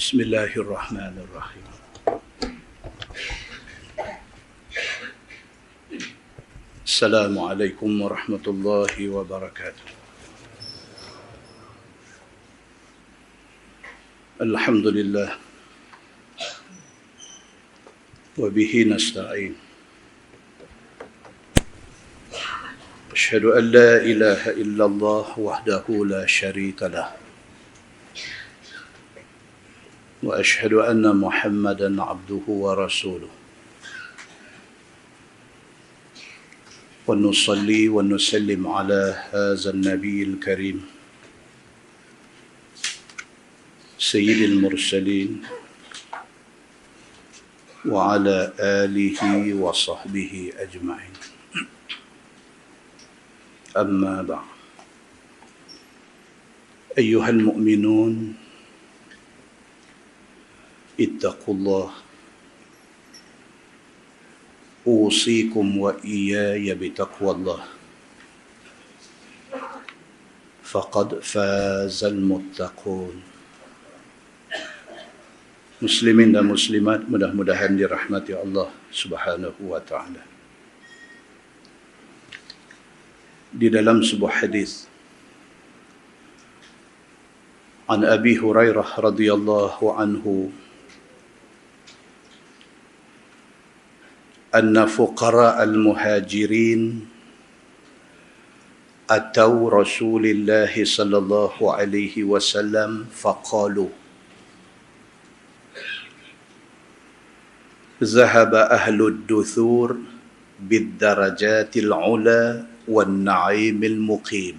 Bismillahirrahmanirrahim. Assalamualaikum warahmatullahi wabarakatuh. Alhamdulillah. Wa bihi nasta'in. Asyhadu an la ilaha illallah wahdahu la syarika lah. وأشهد أن محمدًا عبده ورسوله ونصلي ونسلم على هذا النبي الكريم سيد المرسلين وعلى آله وصحبه أجمعين أما بعد أيها المؤمنون اتقوا الله أوصيكم وإياي بتقوى الله فقد فاز المتقون. Muslimin dan muslimat, mudah-mudahan dirahmati Allah Subhanahu wa taala. Di dalam sebuah hadis an Abi Hurairah radhiyallahu anhu أن فقراء المهاجرين أتوا رسول الله صلى الله عليه وسلم فقالوا ذهب أهل الدثور بالدرجات العلى والنعيم المقيم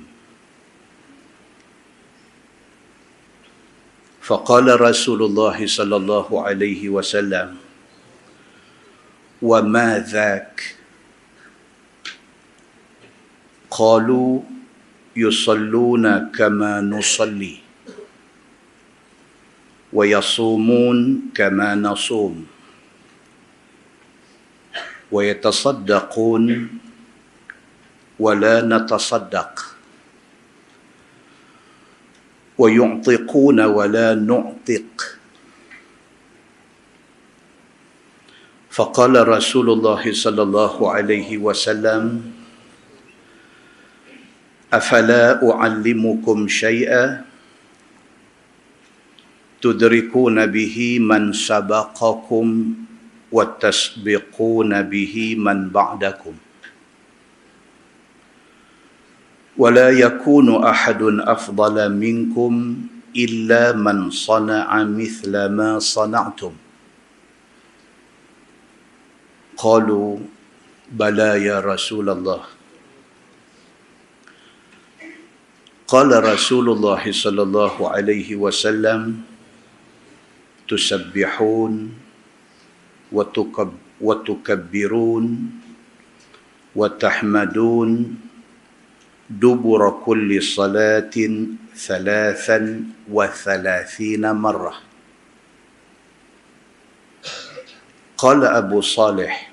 فقال رسول الله صلى الله عليه وسلم وما ذاك قالوا يصلون كما نصلي ويصومون كما نصوم ويتصدقون ولا نتصدق ويعتقون ولا نعتق فقال رسول الله صلى الله عليه وسلم أفلا أعلمكم شيئا تدركون به من سبقكم وتسبقون به من بعدكم ولا يكون أحد أفضل منكم إلا من صنع مثل ما صنعتم قالوا بلى يا رسول الله قال رسول الله صلى الله عليه وسلم تسبحون وتكبرون وتحمدون دبر كل صلاة 33 مرة قال أبو صالح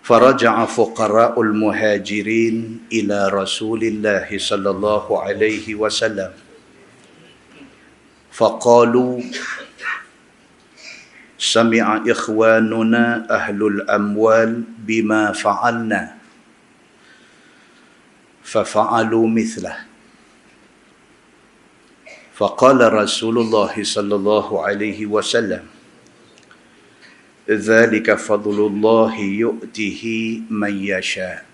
فرجع فقراء المهاجرين إلى رسول الله صلى الله عليه وسلم فقالوا سمع إخواننا أهل الأموال بما فعلنا ففعلوا مثله فقال رسول الله صلى الله عليه وسلم ذلك فضل الله يؤتيه من يشاء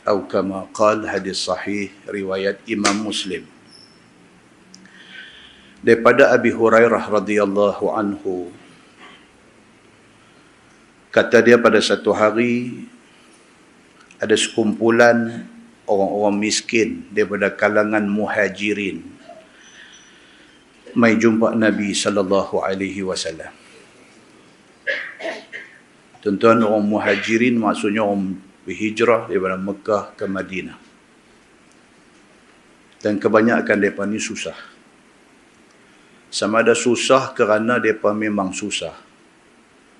أو كما قال. Hadis sahih riwayat Imam Muslim. Daripada Abi Hurairah radhiyallahu anhu, kata dia, pada satu hari ada sekumpulan orang-orang miskin daripada kalangan muhajirin mai jumpa Nabi sallallahu alaihi wasallam. Tuan-tuan, orang muhajirin maksudnya orang berhijrah daripada Mekah ke Madinah. Dan kebanyakan mereka ni susah. Sama ada susah kerana mereka memang susah.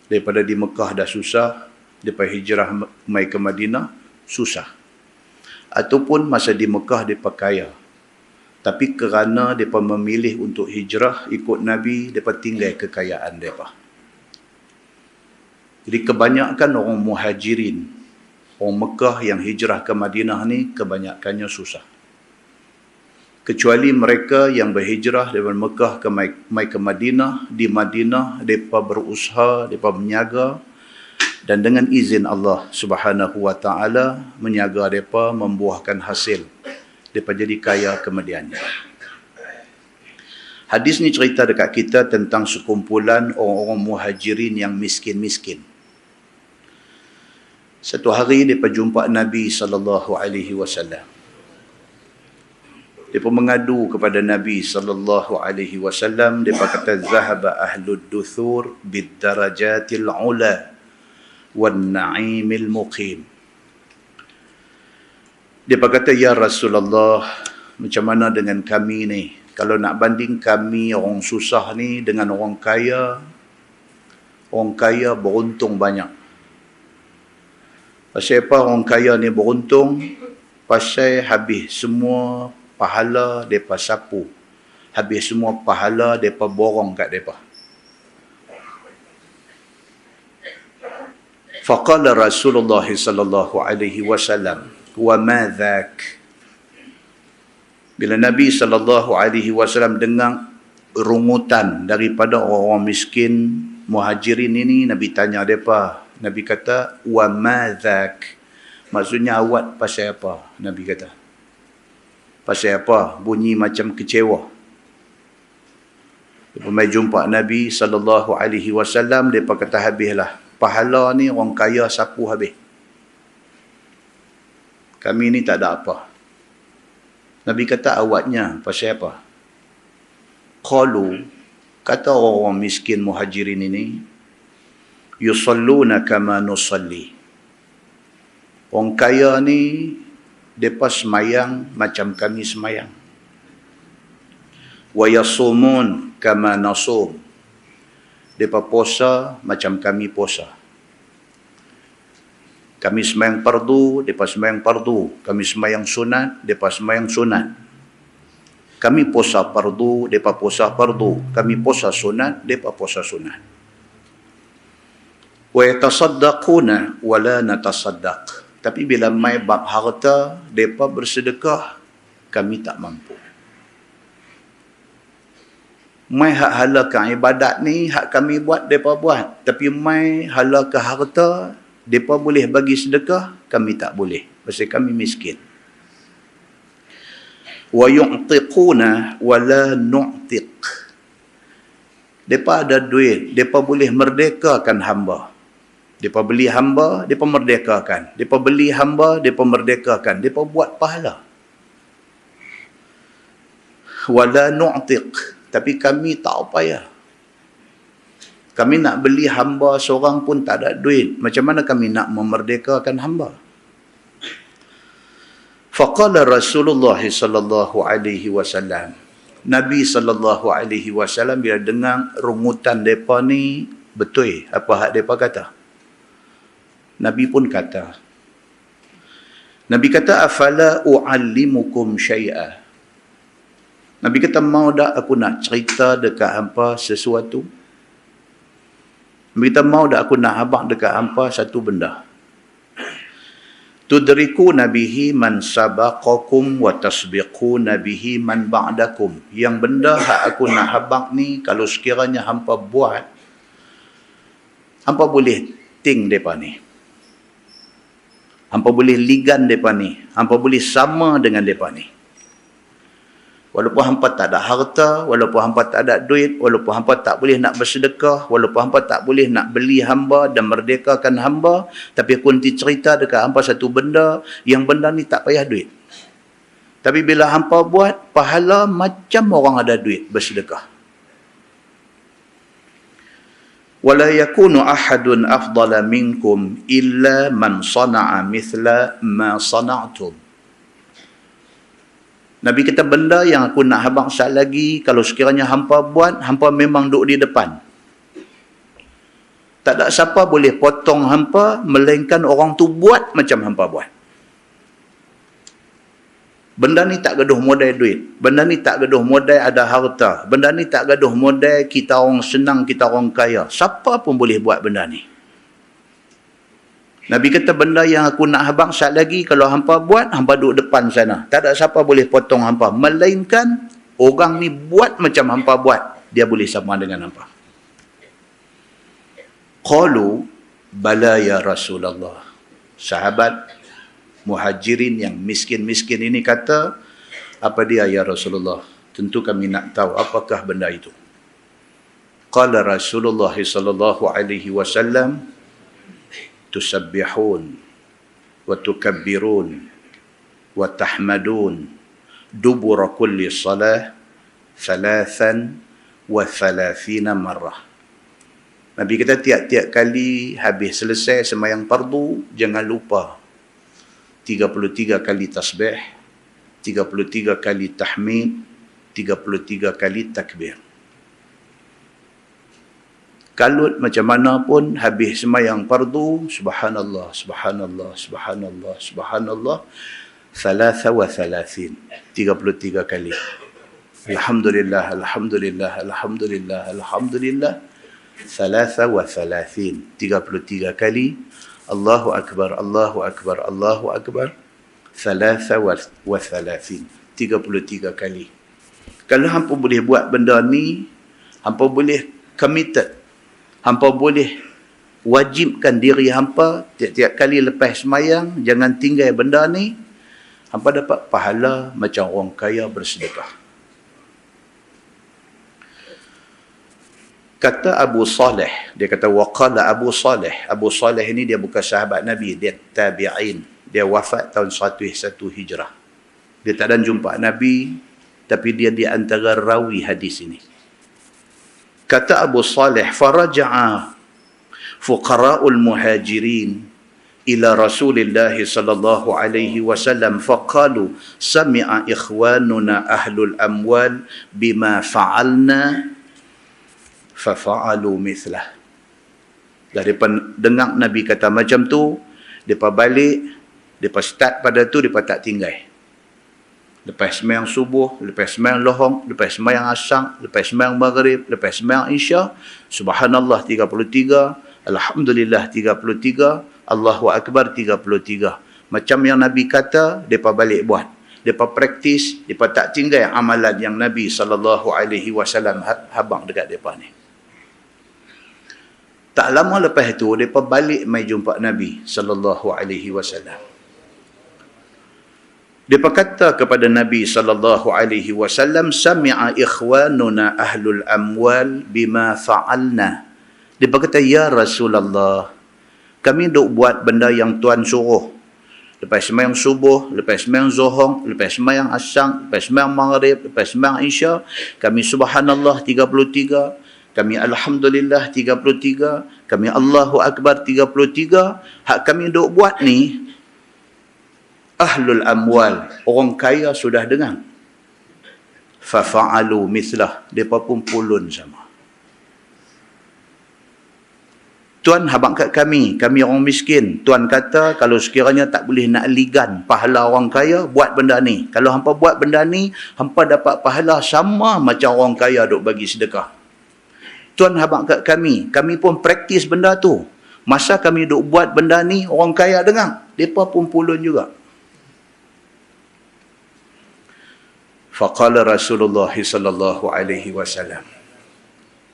Daripada di Mekah dah susah, daripada hijrah mai ke Madinah, susah. Ataupun masa di Mekah mereka kaya. Tapi kerana mereka memilih untuk hijrah ikut Nabi, mereka tinggal kekayaan mereka. Jadi kebanyakan orang muhajirin, orang Mekah yang hijrah ke Madinah ni kebanyakannya susah. Kecuali mereka yang berhijrah dari Mekah ke Madinah. Di Madinah mereka berusaha, mereka menyaga, dan dengan izin Allah Subhanahu wa taala menyaga mereka membuahkan hasil. Mereka jadi kaya kemudiannya. Hadis ni cerita dekat kita tentang sekumpulan orang-orang muhajirin yang miskin-miskin. Satu hari mereka jumpa Nabi SAW. Mereka mengadu kepada Nabi SAW. Mereka kata, Zahaba ahlud duthur bid darajatil ula wan na'imil muqim. Dia berkata, ya Rasulullah, macam mana dengan kami ni? Kalau nak banding kami orang susah ni dengan orang kaya beruntung banyak. Pasal apa orang kaya ni beruntung? Pasal habis semua pahala mereka sapu. Habis semua pahala mereka borong kat mereka. Faqala Rasulullah sallallahu alaihi wasallam, wa ma dhak. Bila Nabi SAW dengar rungutan daripada orang miskin muhajirin ini, Nabi tanya mereka. Nabi kata, wa ma dhak. Maksudnya awak pasal apa? Nabi kata. Pasal apa? Bunyi macam kecewa. Dia mai jumpa Nabi SAW, dia kata, habislah. Pahala ni orang kaya sapu habis. Kami ni tak ada apa. Nabi kata, awaknya pasal apa? Qalu, kata orang miskin muhajirin ini, yusalluna kama nusalli. Orang kaya ni, mereka semayang macam kami semayang. Wa yasumun kama nasum. Mereka puasa macam kami puasa. Kami semayang fardu, mereka semayang fardu. Kami semayang sunat, mereka semayang sunat. Kami puasa fardu, mereka puasa fardu. Kami puasa sunat, mereka puasa sunat. Wa yatasaddaquna wa la natasaddaq. Tapi bila mai bab harta, mereka bersedekah, kami tak mampu. Mai hak halakan ibadat ni, hak kami buat, mereka buat. Tapi mai halakan harta, mereka boleh bagi sedekah, kami tak boleh. Pasal kami miskin. Wa yu'tiquna wa la nu'tiq. Mereka ada duit, mereka boleh merdekakan hamba. Mereka beli hamba, mereka merdekakan. Mereka beli hamba, mereka merdekakan. Mereka buat pahala. Wa la nu'tiq. Tapi kami tak payah. Kami nak beli hamba seorang pun tak ada duit. Macam mana kami nak memerdekakan hamba? Faqala Rasulullah sallallahu alaihi wasallam. Nabi sallallahu alaihi wasallam bila dengar rungutan depa ni, betul apa hak depa kata. Nabi pun kata. Nabi kata, afala u'allimukum syai'a. Nabi kata, mau tak aku nak cerita dekat hampa sesuatu? Nabi kata, mau tak aku nak habaq dekat hampa satu benda? Tudriku nabihi man sabaqakum wa tasbiqu nabihi man ba'dakum. Yang benda hak aku nak habaq ni, kalau sekiranya hampa buat, hampa boleh ting depa ni. Hampa boleh ligan depa ni. Hampa boleh sama dengan depa ni. Walaupun hampa tak ada harta, walaupun hampa tak ada duit, walaupun hampa tak boleh nak bersedekah, walaupun hampa tak boleh nak beli hamba dan merdekakan hamba, tapi aku nanti cerita dekat hampa satu benda, yang benda ni tak payah duit. Tapi bila hampa buat, pahala macam orang ada duit bersedekah. Wala yakunu ahadun afdala minkum illa man sana'a mithla ma sana'tum. Nabi kata, benda yang aku nak habaq sekali lagi, kalau sekiranya hampa buat, hampa memang duduk di depan. Tak ada siapa boleh potong hampa, melainkan orang tu buat macam hampa buat. Benda ni tak gaduh modal duit. Benda ni tak gaduh modal ada harta. Benda ni tak gaduh modal kita orang senang, kita orang kaya. Siapa pun boleh buat benda ni. Nabi kata benda yang aku nak habang saat lagi kalau hampa buat, hampa duduk depan sana. Tak ada siapa boleh potong hampa. Melainkan orang ni buat macam hampa buat, dia boleh sama dengan hampa. Qalu bala ya Rasulullah. Sahabat Muhajirin yang miskin-miskin ini kata, apa dia ya Rasulullah? Tentu kami nak tahu apakah benda itu. Qala Rasulullah sallallahu alaihi wasallam, tusabbihun wa tukabbirun wa tahmadun dubura kulli salah 33 marrah. Nabi kata tiap-tiap kali habis selesai sembahyang fardu, jangan lupa 33 kali tasbih, 33 kali tahmid, 33 kali takbir. Kalut macam mana pun habis sembahyang fardu, subhanallah, subhanallah, subhanallah, subhanallah, 33 kali. Alhamdulillah, alhamdulillah, alhamdulillah, alhamdulillah, 33 kali. Allahu Akbar, Allahu Akbar, Allahu Akbar, 33 kali. Kalau hampa boleh buat benda ni, hampa boleh committed, hampa boleh wajibkan diri hampa tiap-tiap kali lepas sembahyang, jangan tinggal benda ni, hampa dapat pahala macam orang kaya bersedekah. Kata Abu Saleh, dia kata waqala Abu Saleh. Abu Saleh ini dia bukan sahabat Nabi, dia tabi'in. Dia wafat tahun 101 Hijrah. Dia tak ada jumpa Nabi, tapi dia di antara rawi hadis ini. Kata Abu Saleh, faraja'a fuqara'ul muhajirin ila Rasulillah sallallahu alaihi wasallam faqalu sami'a ikhwanuna ahlul amwal bima fa'alna fafa'alu mithlah. Daripada dengar Nabi kata macam tu, mereka balik, mereka start pada tu, mereka tak tinggal. Lepas sembahyang subuh, lepas sembahyang lohong, lepas sembahyang asar, lepas sembahyang maghrib, lepas sembahyang isya, subhanallah 33, alhamdulillah 33, Allahu Akbar 33. Macam yang Nabi kata, mereka balik buat. Mereka praktis, mereka tak tinggal amalan yang Nabi SAW habang dekat mereka ni. Tak lama lepas itu, mereka balik mai jumpa Nabi SAW. Mereka kata kepada Nabi SAW, sami'a ikhwanuna ahlul amwal bima fa'alna. Mereka kata, ya Rasulullah, kami duk buat benda yang Tuan suruh. Lepas sembahyang subuh, lepas sembahyang zuhur, lepas sembahyang asar, lepas sembahyang maghrib, lepas sembahyang isya, kami subhanallah 33, kami alhamdulillah 33, kami Allahu Akbar 33. Hak kami duk buat ni, ahlul amwal, orang kaya sudah dengar. Fafa'alu mislah, mereka pun pulun sama. Tuan habang kat kami orang miskin. Tuan kata kalau sekiranya tak boleh nak ligan pahala orang kaya, buat benda ni. Kalau hampa buat benda ni, hampa dapat pahala sama macam orang kaya duk bagi sedekah. Tuan habang kat kami pun praktis benda tu. Masa kami duk buat benda ni, orang kaya dengar, mereka pun pulun juga. Faqala Rasulullah sallallahu alaihi wasallam.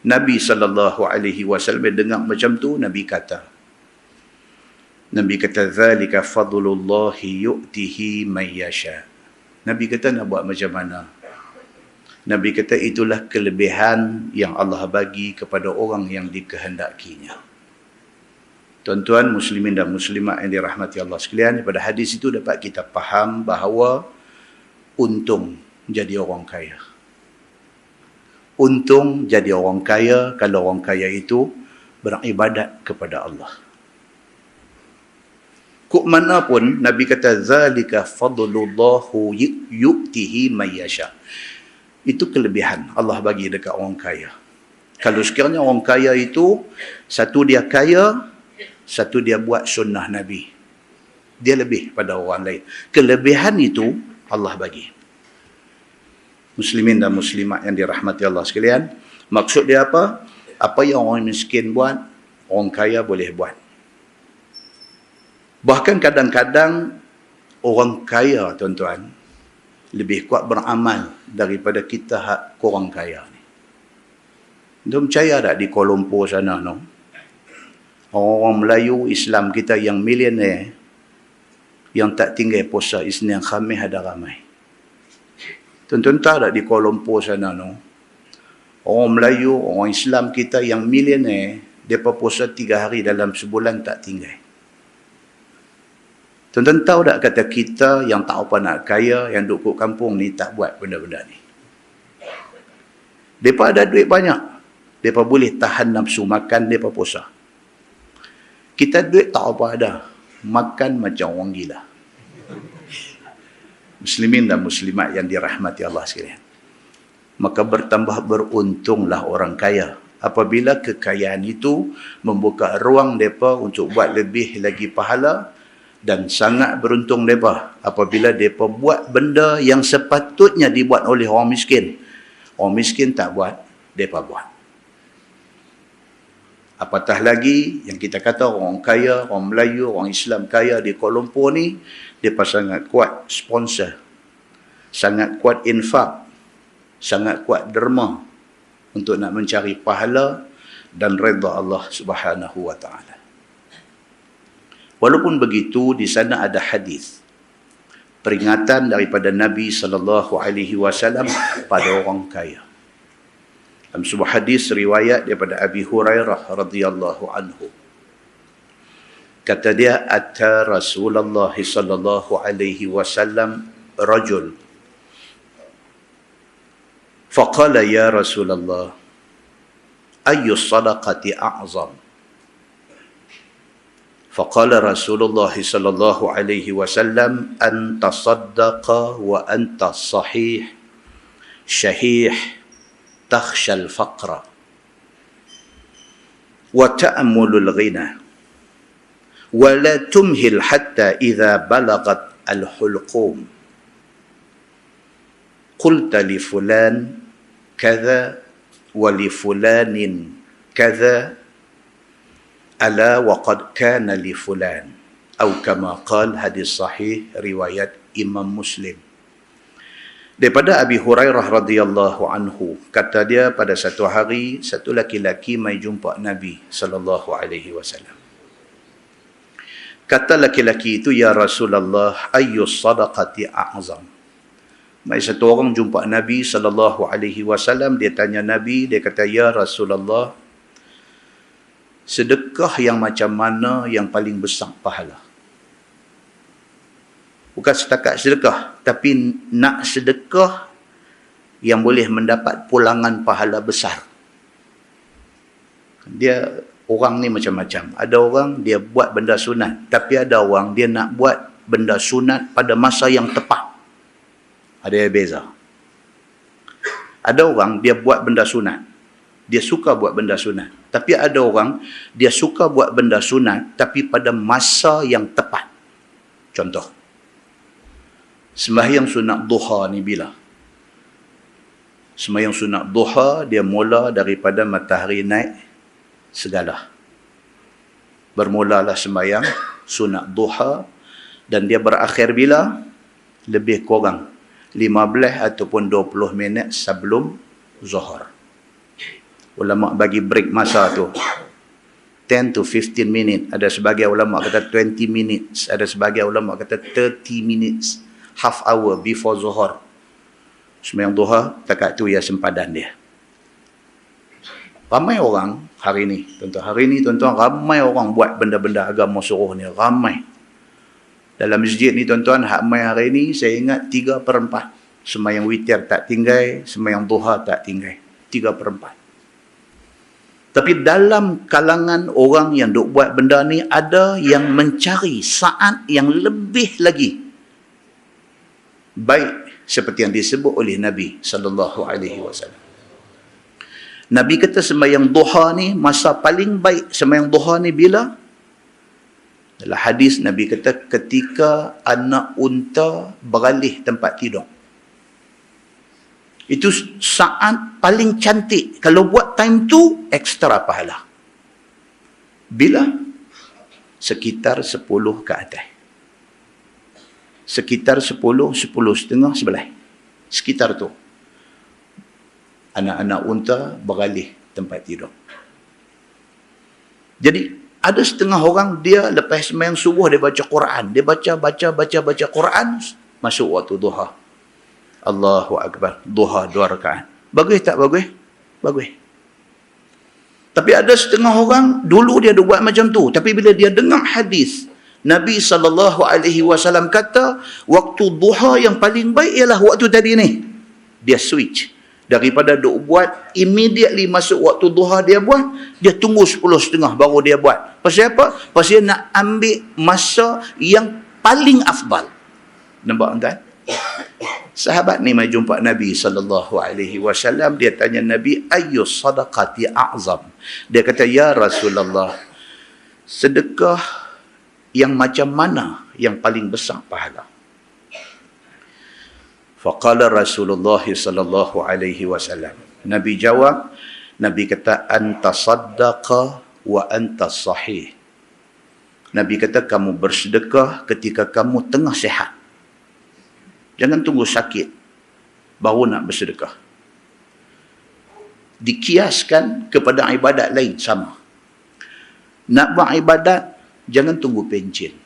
Nabi sallallahu alaihi wasallam dengar macam tu, Nabi kata, zalika fadlullahi yu'tihi man yasha. Nabi kata nak buat macam mana? Nabi kata itulah kelebihan yang Allah bagi kepada orang yang dikehendakinya. Tuan-tuan muslimin dan muslimat yang dirahmati Allah sekalian, daripada hadis itu dapat kita faham bahawa untung jadi orang kaya. Untung jadi orang kaya kalau orang kaya itu beribadat kepada Allah. Kok mana pun Nabi kata zalika fadlullahu yu'tihi man yasha. Itu kelebihan Allah bagi dekat orang kaya. Kalau sekiranya orang kaya itu, satu dia kaya, satu dia buat sunnah Nabi. Dia lebih pada orang lain. Kelebihan itu Allah bagi. Muslimin dan muslimat yang dirahmati Allah sekalian, maksud dia apa? Apa yang orang miskin buat, orang kaya boleh buat. Bahkan kadang-kadang orang kaya, tuan-tuan, lebih kuat beramal daripada kita korang kaya ni. Anda percaya tak di Kuala Lumpur sana, no? Orang-orang Melayu Islam kita yang milioner, yang tak tinggal puasa Isnin Khamis ada ramai. Tuan-tuan tahu tak di Kuala Lumpur sana, no? Orang Melayu, orang Islam kita yang milioner, mereka puasa 3 hari dalam sebulan tak tinggal. Tuan-tuan tahu tak kata kita yang tak apa nak kaya, yang duduk kat kampung ni tak buat benda-benda ni. Mereka ada duit banyak. Mereka boleh tahan nafsu makan, mereka puasa. Kita duit tak apa ada. Makan macam orang gila. Muslimin dan muslimat yang dirahmati Allah sekalian. Maka bertambah beruntunglah orang kaya apabila kekayaan itu membuka ruang mereka untuk buat lebih lagi pahala. Dan sangat beruntung mereka apabila mereka buat benda yang sepatutnya dibuat oleh orang miskin. Orang miskin tak buat, mereka buat. Apatah lagi yang kita kata orang kaya, orang Melayu, orang Islam kaya di Kuala Lumpur ni, mereka sangat kuat sponsor, sangat kuat infak, sangat kuat derma untuk nak mencari pahala dan redha Allah Subhanahu wa taala. Walaupun begitu, di sana ada hadis peringatan daripada Nabi sallallahu alaihi wasallam pada orang kaya. Dalam sebuah hadis riwayat daripada Abi Hurairah radhiyallahu anhu. Kata dia, "Ata Rasulullah sallallahu alaihi wasallam rajul. Faqala ya Rasulullah, ayyu sadaqati a'zam?" فقال رسول الله صلى الله عليه وسلم أن تصدق وأنت صحيح شحيح تخشى الفقر وتأمل الغنى ولا تمهل حتى إذا بلغت الحلقوم قلت لفلان كذا ولفلان كذا ألا وقد كان لفلان أو كما قال. hadis sahih riwayat Imam Muslim. Daripada Abi Hurairah radhiyallahu anhu, kata dia, pada satu hari satu laki-laki mai jumpa Nabi sallallahu alaihi wasallam. Kata laki-laki itu, ya Rasulullah, ayyu sadaqati a'zam? Mai satu orang jumpa Nabi sallallahu alaihi wasallam, dia tanya Nabi, dia kata, ya Rasulullah, sedekah yang macam mana yang paling besar pahala? Bukan setakat sedekah, tapi nak sedekah yang boleh mendapat pulangan pahala besar. Dia, orang ni macam-macam. Ada orang dia buat benda sunat, tapi ada orang dia nak buat benda sunat pada masa yang tepat. Ada yang beza. Ada orang dia buat benda sunat, dia suka buat benda sunat. Tapi ada orang, dia suka buat benda sunat, tapi pada masa yang tepat. Contoh, sembahyang sunat duha ni bila? Sembahyang sunat duha, dia mula daripada matahari naik segala. Bermulalah sembahyang sunat duha, dan dia berakhir bila? Lebih kurang 15 ataupun 20 minit sebelum zuhur. Ulama bagi break masa tu 10 to 15 minit. Ada sebagai ulama kata 20 minutes. Ada sebagai ulama kata 30 minutes. Half hour before zuhur. Sembahyang duha, takat tu ya sempadan dia. Ramai orang hari ni, tuan-tuan, ramai orang buat benda-benda agama suruh ni. Ramai. Dalam masjid ni, tuan-tuan, ramai hari ni, saya ingat 3/4. Sembahyang witir tak tinggal, sembahyang duha tak tinggal. 3/4. Tapi dalam kalangan orang yang duk buat benda ni, ada yang mencari saat yang lebih lagi baik, seperti yang disebut oleh Nabi sallallahu alaihi wasallam. Nabi kata sembahyang duha ni, masa paling baik sembahyang duha ni bila? Dalam hadis Nabi kata ketika anak unta beralih tempat tidur, itu saat paling cantik. Kalau buat time tu, ekstra pahala. Bila? Sekitar 10 ke atas. Sekitar 10, 10 setengah, 11. Sekitar tu. Anak-anak unta beralih tempat tidur. Jadi, ada setengah orang dia lepas sembahyang subuh dia baca Quran. Dia baca Quran masuk waktu duha. Allahu Akbar. Duha 2 rakaat. Bagus tak bagus? Bagus. Tapi ada setengah orang dulu dia ada buat macam tu. Tapi bila dia dengar hadis Nabi SAW kata waktu duha yang paling baik ialah waktu tadi ni. Dia switch. Daripada duk buat, immediately masuk waktu duha dia buat, dia tunggu 10.30 baru dia buat. Pasal apa? Pasal dia nak ambil masa yang paling afdal. Nampak tuan? Sahabat ni mai jumpa Nabi SAW, dia tanya Nabi, ayyu sadaqati a'zam? Dia kata, ya Rasulullah, sedekah yang macam mana yang paling besar pahala? Faqala Rasulullah sallallahu alaihi wasallam. Nabi jawab, Nabi kata anta saddaqa wa anta sahih. Nabi kata kamu bersedekah ketika kamu tengah sihat. Jangan tunggu sakit baru nak bersedekah. Dikiaskan kepada ibadat lain sama. Nak buat ibadat jangan tunggu pencen.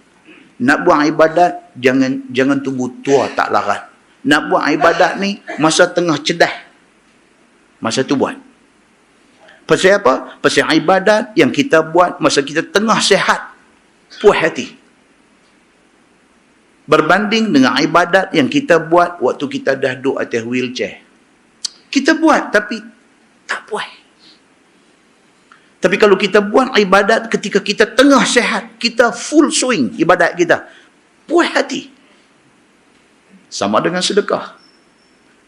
Nak buat ibadat jangan tunggu tua tak larat. Nak buat ibadat ni masa tengah cedah. Masa tu buat. Pasal apa? Pasal ibadat yang kita buat masa kita tengah sihat, puas hati. Berbanding dengan ibadat yang kita buat waktu kita dah duduk atas wheelchair. Kita buat tapi tak puas. Tapi kalau kita buat ibadat ketika kita tengah sihat, kita full swing ibadat kita, puas hati. Sama dengan sedekah.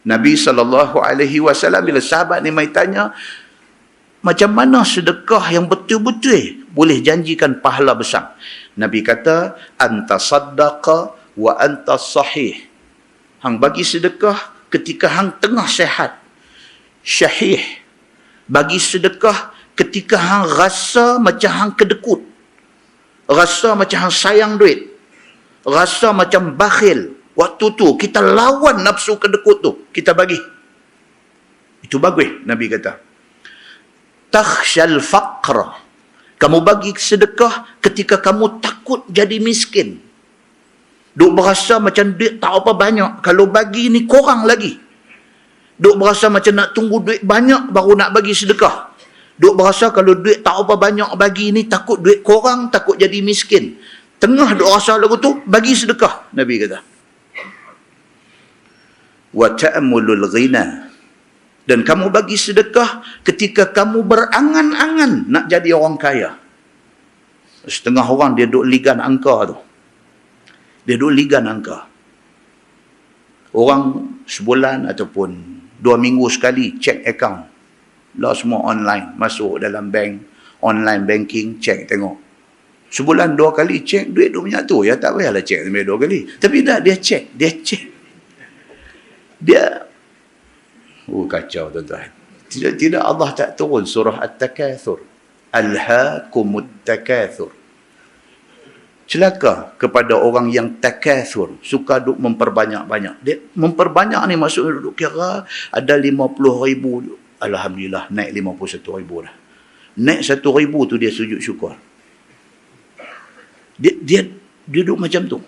Nabi SAW bila sahabat ni mai tanya, macam mana sedekah yang betul-betul boleh janjikan pahala besar? Nabi kata, anta saddaqa wa anta sahih. Hang bagi sedekah ketika hang tengah sihat. Syahih. Bagi sedekah ketika hang rasa macam hang kedekut. Rasa macam hang sayang duit. Rasa macam bakhil. Waktu tu kita lawan nafsu kedekut tu, kita bagi. Itu bagus, Nabi kata. Takhshal faqra. Kamu bagi sedekah ketika kamu takut jadi miskin. Duk berasa macam duit tak apa banyak, kalau bagi ni kurang lagi. Duk berasa macam nak tunggu duit banyak baru nak bagi sedekah. Duk berasa kalau duit tak apa banyak bagi ni, takut duit kurang, takut jadi miskin. Tengah duk rasa lagu tu, bagi sedekah, Nabi kata. Wa ta'amulul ghina. Dan kamu bagi sedekah ketika kamu berangan-angan nak jadi orang kaya. Setengah orang dia duk ligan angka tu. Dia duk ligan angka. Orang sebulan ataupun 2 minggu sekali cek akaun. Lah semua online, masuk dalam bank, online banking, cek tengok. Sebulan 2 kali cek duit tu banyak tu, ya tak payahlah cek sampai 2 kali. Tapi dah dia cek. Dia kacau tuan-tuan. Tidak Allah tak turun surah At-Takatsur. Alhaakumut takatsur. Celaka kepada orang yang takatsur, suka duk memperbanyak-banyak. Dia memperbanyak ni maksud duk kira ada 50,000. Alhamdulillah naik 51,000 dah. Naik 1,000 tu dia sujud syukur. Dia duduk macam tu.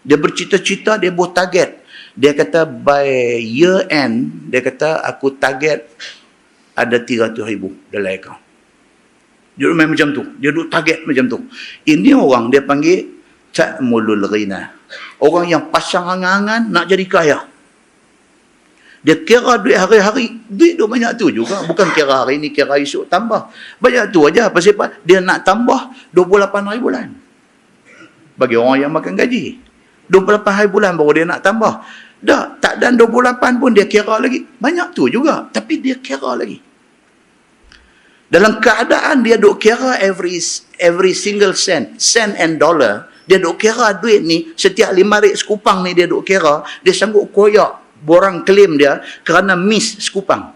Dia bercita-cita, dia buat target. Dia kata by year end, dia kata aku target ada 300,000 dalam akaun. Dia main macam tu. Dia duduk target macam tu. Ini orang dia panggil ta'mulul ghina. Orang yang pasang angan-angan nak jadi kaya. Dia kira duit hari-hari, duit tu banyak tu juga. Bukan kira hari ni, kira esok tambah. Banyak tu aja. Pasal apa? Dia nak tambah 28 hari bulan. Bagi orang yang makan gaji. 28 hari bulan baru dia nak tambah. Dah, tak dan 28 pun dia kira lagi. Banyak tu juga. Tapi dia kira lagi. Dalam keadaan dia duk kira every every single cent and dollar. Dia duk kira duit ni, setiap 5 ringgit sekupang ni dia duk kira, dia sanggup koyak borang klaim dia kerana miss sekupang.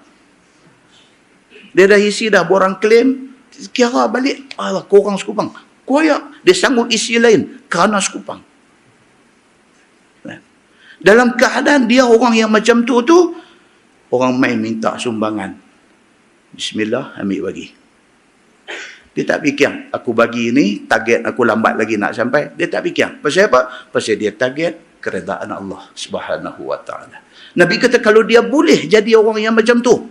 Dia dah isi dah borang klaim, kira balik, kurang sekupang. Koyak, dia sanggup isi lain kerana sekupang. Dalam keadaan dia orang yang macam tu, orang main minta sumbangan. Bismillah, ambil bagi. Dia tak fikir, aku bagi ni, target aku lambat lagi nak sampai. Dia tak fikir. Pasal apa? Pasal dia target keredaan Allah Subhanahu wa ta'ala. Nabi kata kalau dia boleh jadi orang yang macam tu,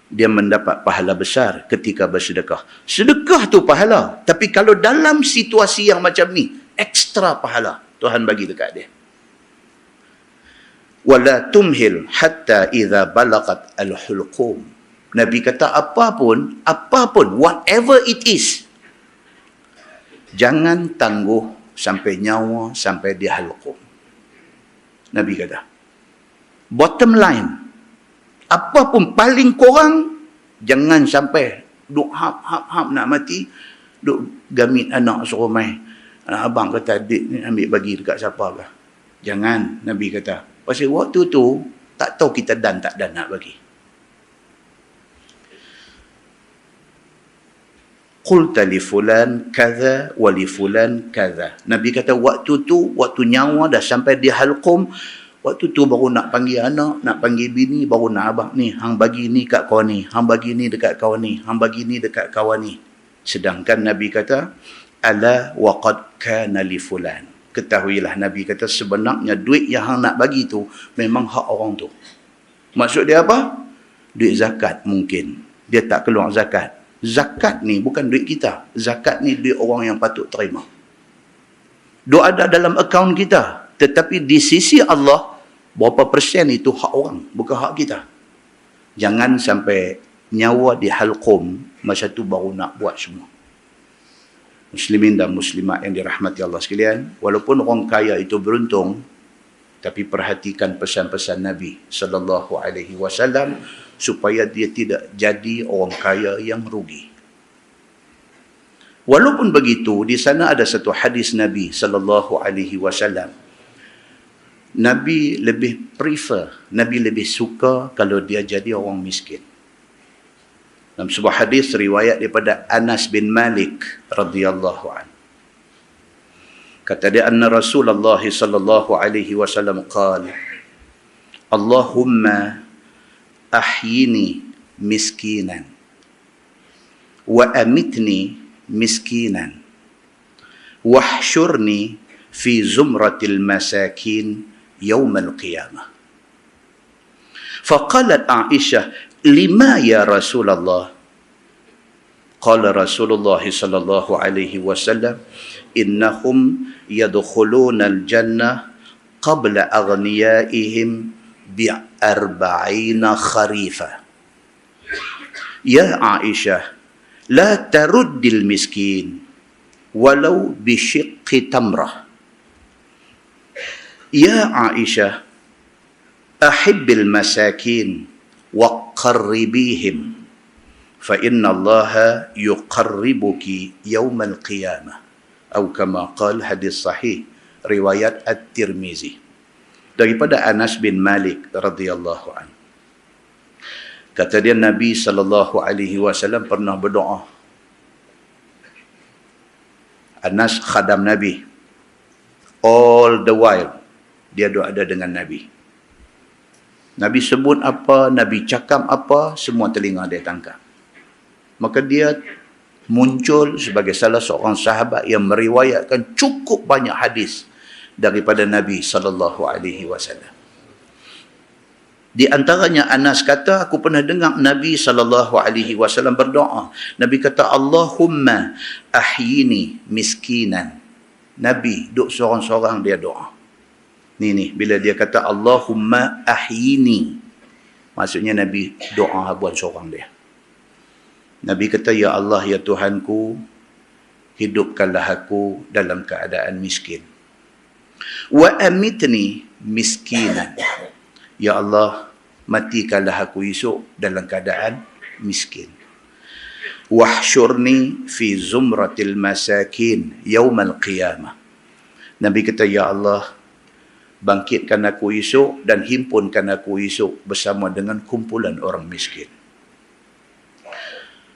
dia mendapat pahala besar ketika bersedekah. Sedekah tu pahala. Tapi kalau dalam situasi yang macam ni, ekstra pahala Tuhan bagi dekat dia. Wala tumhil hatta idza balagat al-hulqum. Nabi kata apapun, whatever it is, jangan tangguh sampai nyawa, sampai di halqum. Nabi kata, bottom line, apapun paling kurang, jangan sampai duk hap nak mati, duk gamit anak suruh mai. Abang kata, adik ni ambil bagi dekat siapa lah. Jangan, Nabi kata. Pasal waktu tu, tak tahu kita dan tak dan nak bagi. Qulta li fulan kaza wa li fulan kaza. Nabi kata waktu tu, waktu nyawa dah sampai di halqum, waktu tu baru nak panggil anak, nak panggil bini, baru nak abang ni, hang bagi ni kat kau ni, hang bagi ni dekat kau ni, hang bagi ni dekat kawan ni. Sedangkan Nabi kata, ala wa qad kana li fulan. Ketahuilah, Nabi kata sebenarnya duit yang hang nak bagi tu memang hak orang tu. Maksud dia apa? Duit zakat mungkin. Dia tak keluar zakat. Zakat ni bukan duit kita. Zakat ni duit orang yang patut terima. Dia ada dalam akaun kita. Tetapi di sisi Allah, berapa persen itu hak orang, bukan hak kita. Jangan sampai nyawa di halqum, masa tu baru nak buat semua. Muslimin dan muslimat yang dirahmati Allah sekalian, walaupun orang kaya itu beruntung, tapi perhatikan pesan-pesan Nabi sallallahu alaihi wasallam supaya dia tidak jadi orang kaya yang rugi. Walaupun begitu, di sana ada satu hadis Nabi sallallahu alaihi wasallam. Nabi lebih prefer, Nabi lebih suka kalau dia jadi orang miskin. Dalam sebuah hadis riwayat daripada Anas bin Malik radhiyallahu anhu. Kata dia, anna Rasulullah sallallahu alaihi wasallam qala, Allahumma ahyini miskinan wa amitni miskinan wahsyurni fi zumratil masakin yawmal qiyamah. Faqalat Aisyah, lima ya Rasulullah? Qala Rasulullah sallallahu alaihi wasallam, innahum yadkhuluna al-jannah qabla aghniyaihim bi'arba'ina kharifa. Ya Aisyah, la taruddil miskin walau bishiqqi tamrah. Ya Aisyah, ahibbil masakin wa qarribihim fa inna Allaha yuqarribuki yawmal qiyamah. Atau kama qala, hadis sahih riwayat At-Tirmizi daripada Anas bin Malik radhiyallahu anhu. Kata dia, Nabi sallallahu alaihi wasallam pernah berdoa. Anas khadam Nabi. All the while dia doa ada dengan Nabi. Nabi sebut apa, Nabi cakap apa, semua telinga dia tangkap. Maka dia muncul sebagai salah seorang sahabat yang meriwayatkan cukup banyak hadis daripada Nabi sallallahu alaihi wasallam. Di antaranya Anas kata, aku pernah dengar Nabi sallallahu alaihi wasallam berdoa. Nabi kata, Allahumma ahyini miskinan. Nabi duk seorang-seorang dia doa. Ni bila dia kata Allahumma ahyini, maksudnya Nabi doa buat seorang dia. Nabi kata, ya Allah, ya Tuhanku, hidupkanlah aku dalam keadaan miskin. Wa amitni miskinan. Ya Allah, matikanlah aku esok dalam keadaan miskin. wahsyurni fi zumratil masakin yaumal qiyamah. Nabi kata, ya Allah, bangkitkan aku esok dan himpunkan aku esok bersama dengan kumpulan orang miskin.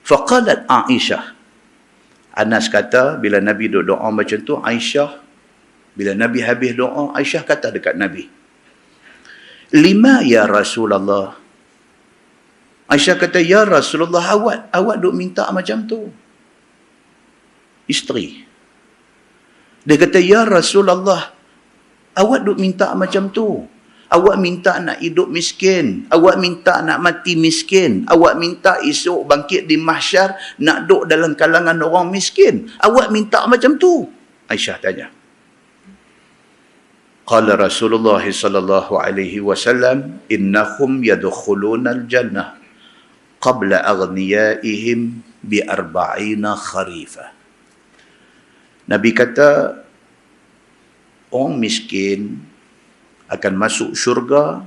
Faqalat Aisyah. Anas kata, bila Nabi doa macam tu, Aisyah, bila Nabi habis doa, Aisyah kata dekat Nabi, lima ya Rasulullah. Aisyah kata, ya Rasulullah, awak duk minta macam tu. Isteri. Dia kata, ya Rasulullah, awak duk minta macam tu. Awak minta nak hidup miskin. Awak minta nak mati miskin. Awak minta esok bangkit di mahsyar nak duduk dalam kalangan orang miskin. Awak minta macam tu. Aisyah tanya. Qala Rasulullah sallallahu alaihi wasallam, innahum yadkhuluna al-jannah qabla aghniyaihim bi 40 kharifah. Nabi kata, orang miskin akan masuk syurga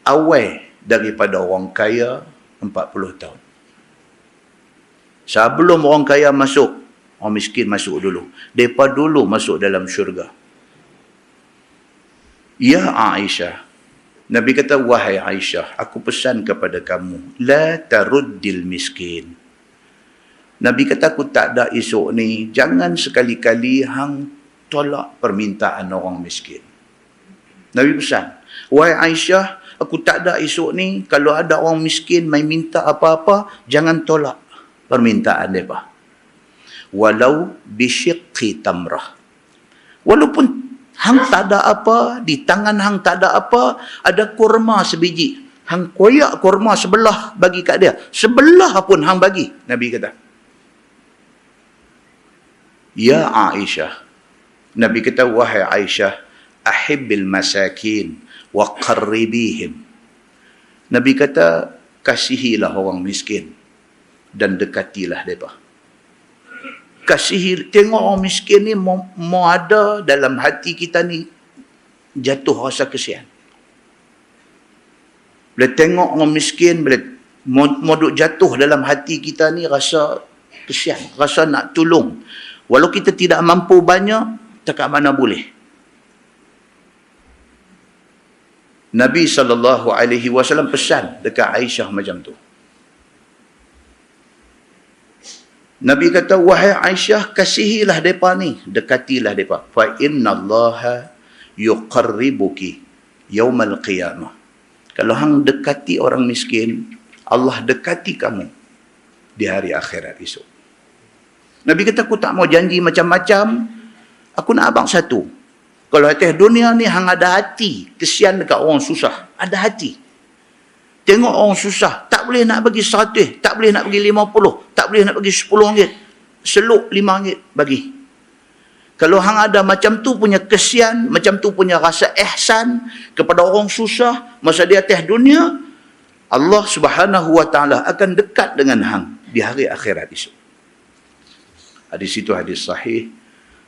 awal daripada orang kaya 40 tahun. Sebelum orang kaya masuk, orang miskin masuk dulu. Mereka dulu masuk dalam syurga. Ya Aisyah, Nabi kata, wahai Aisyah, aku pesan kepada kamu, la taruddil miskin. Nabi kata, aku tak ada esok ni, jangan sekali-kali hang tolak permintaan orang miskin. Nabi pesan, wahai Aisyah, aku tak ada esok ni, kalau ada orang miskin mai minta apa-apa, jangan tolak permintaan mereka. Walau bisyiqqi tamrah. Walaupun hang tak ada apa, di tangan hang tak ada apa, ada kurma sebiji. Hang koyak kurma sebelah bagi kat dia. Sebelah pun hang bagi. Nabi kata. Ya Aisyah. Nabi kata, wahai Aisyah, ahibbil masakin wa qarribihim. Nabi kata, kasihilah orang miskin dan dekatilah mereka. Kasihi, tengok orang miskin ni mau ada dalam hati kita ni jatuh rasa kesian. Bila tengok orang miskin, bila mau duk jatuh dalam hati kita ni rasa kesian, rasa nak tolong. Walau kita tidak mampu banyak, tak mana boleh. Nabi SAW pesan dekat Aisyah macam tu. Nabi kata, wahai Aisyah, kasihilah mereka ni, dekatilah mereka. Fa inna allaha yuqarribuki yaumal qiyamah. Kalau hang dekati orang miskin, Allah dekati kamu di hari akhirat esok. Nabi kata, aku tak mau janji macam-macam, aku nak abang satu. Kalau atas dunia ni hang ada hati, kesian dekat orang susah, ada hati. Tengok orang susah, tak boleh nak bagi 100, tak boleh nak bagi 50, tak boleh nak bagi 10 ringgit. Seluk 5 ringgit bagi. Kalau hang ada macam tu punya kesian, macam tu punya rasa ihsan kepada orang susah masa di atas dunia, Allah Subhanahu wa taala akan dekat dengan hang di hari akhirat esok. Hadis itu hadis sahih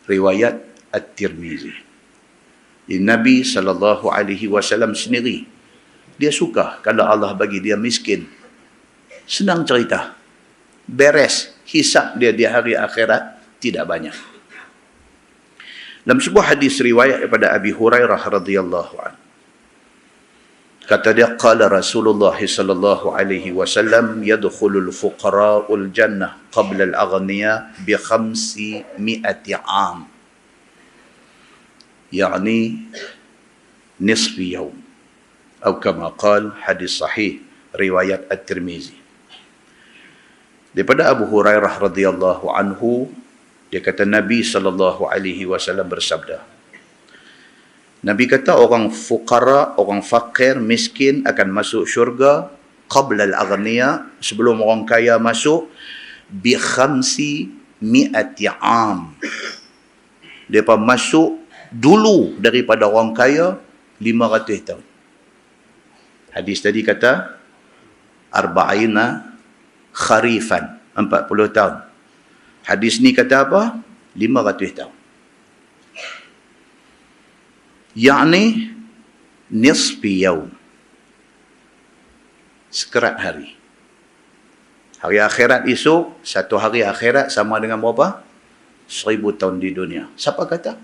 riwayat At-Tirmizi. Nabi SAW sendiri, dia suka kalau Allah bagi dia miskin. Senang cerita. Beres. Hisab dia di hari akhirat tidak banyak. Dalam sebuah hadis riwayat daripada Abi Hurairah radhiyallahu anhu, kata dia, qala Rasulullah sallallahu alaihi wasallam, yadkhulul fuqara'ul jannah qabla al-aghniya bi 500 'am. Yani nisfi yawm. Atau kama qal, hadis sahih riwayat At-Tirmizi. Daripada Abu Hurairah radhiyallahu anhu, dia kata Nabi sallallahu alaihi wasallam bersabda. Nabi kata orang fuqara, orang fakir, miskin akan masuk syurga qabla al-aghniya, sebelum orang kaya masuk, bi 500 'am. Depa masuk dulu daripada orang kaya 500 tahun. Hadis tadi kata 40 kharifan, 40 tahun. Hadis ni kata apa? 500 tahun. Yani nisfi yaum. Sekerat hari. Hari akhirat esok, satu hari akhirat sama dengan berapa? 1000 tahun di dunia. Siapa kata?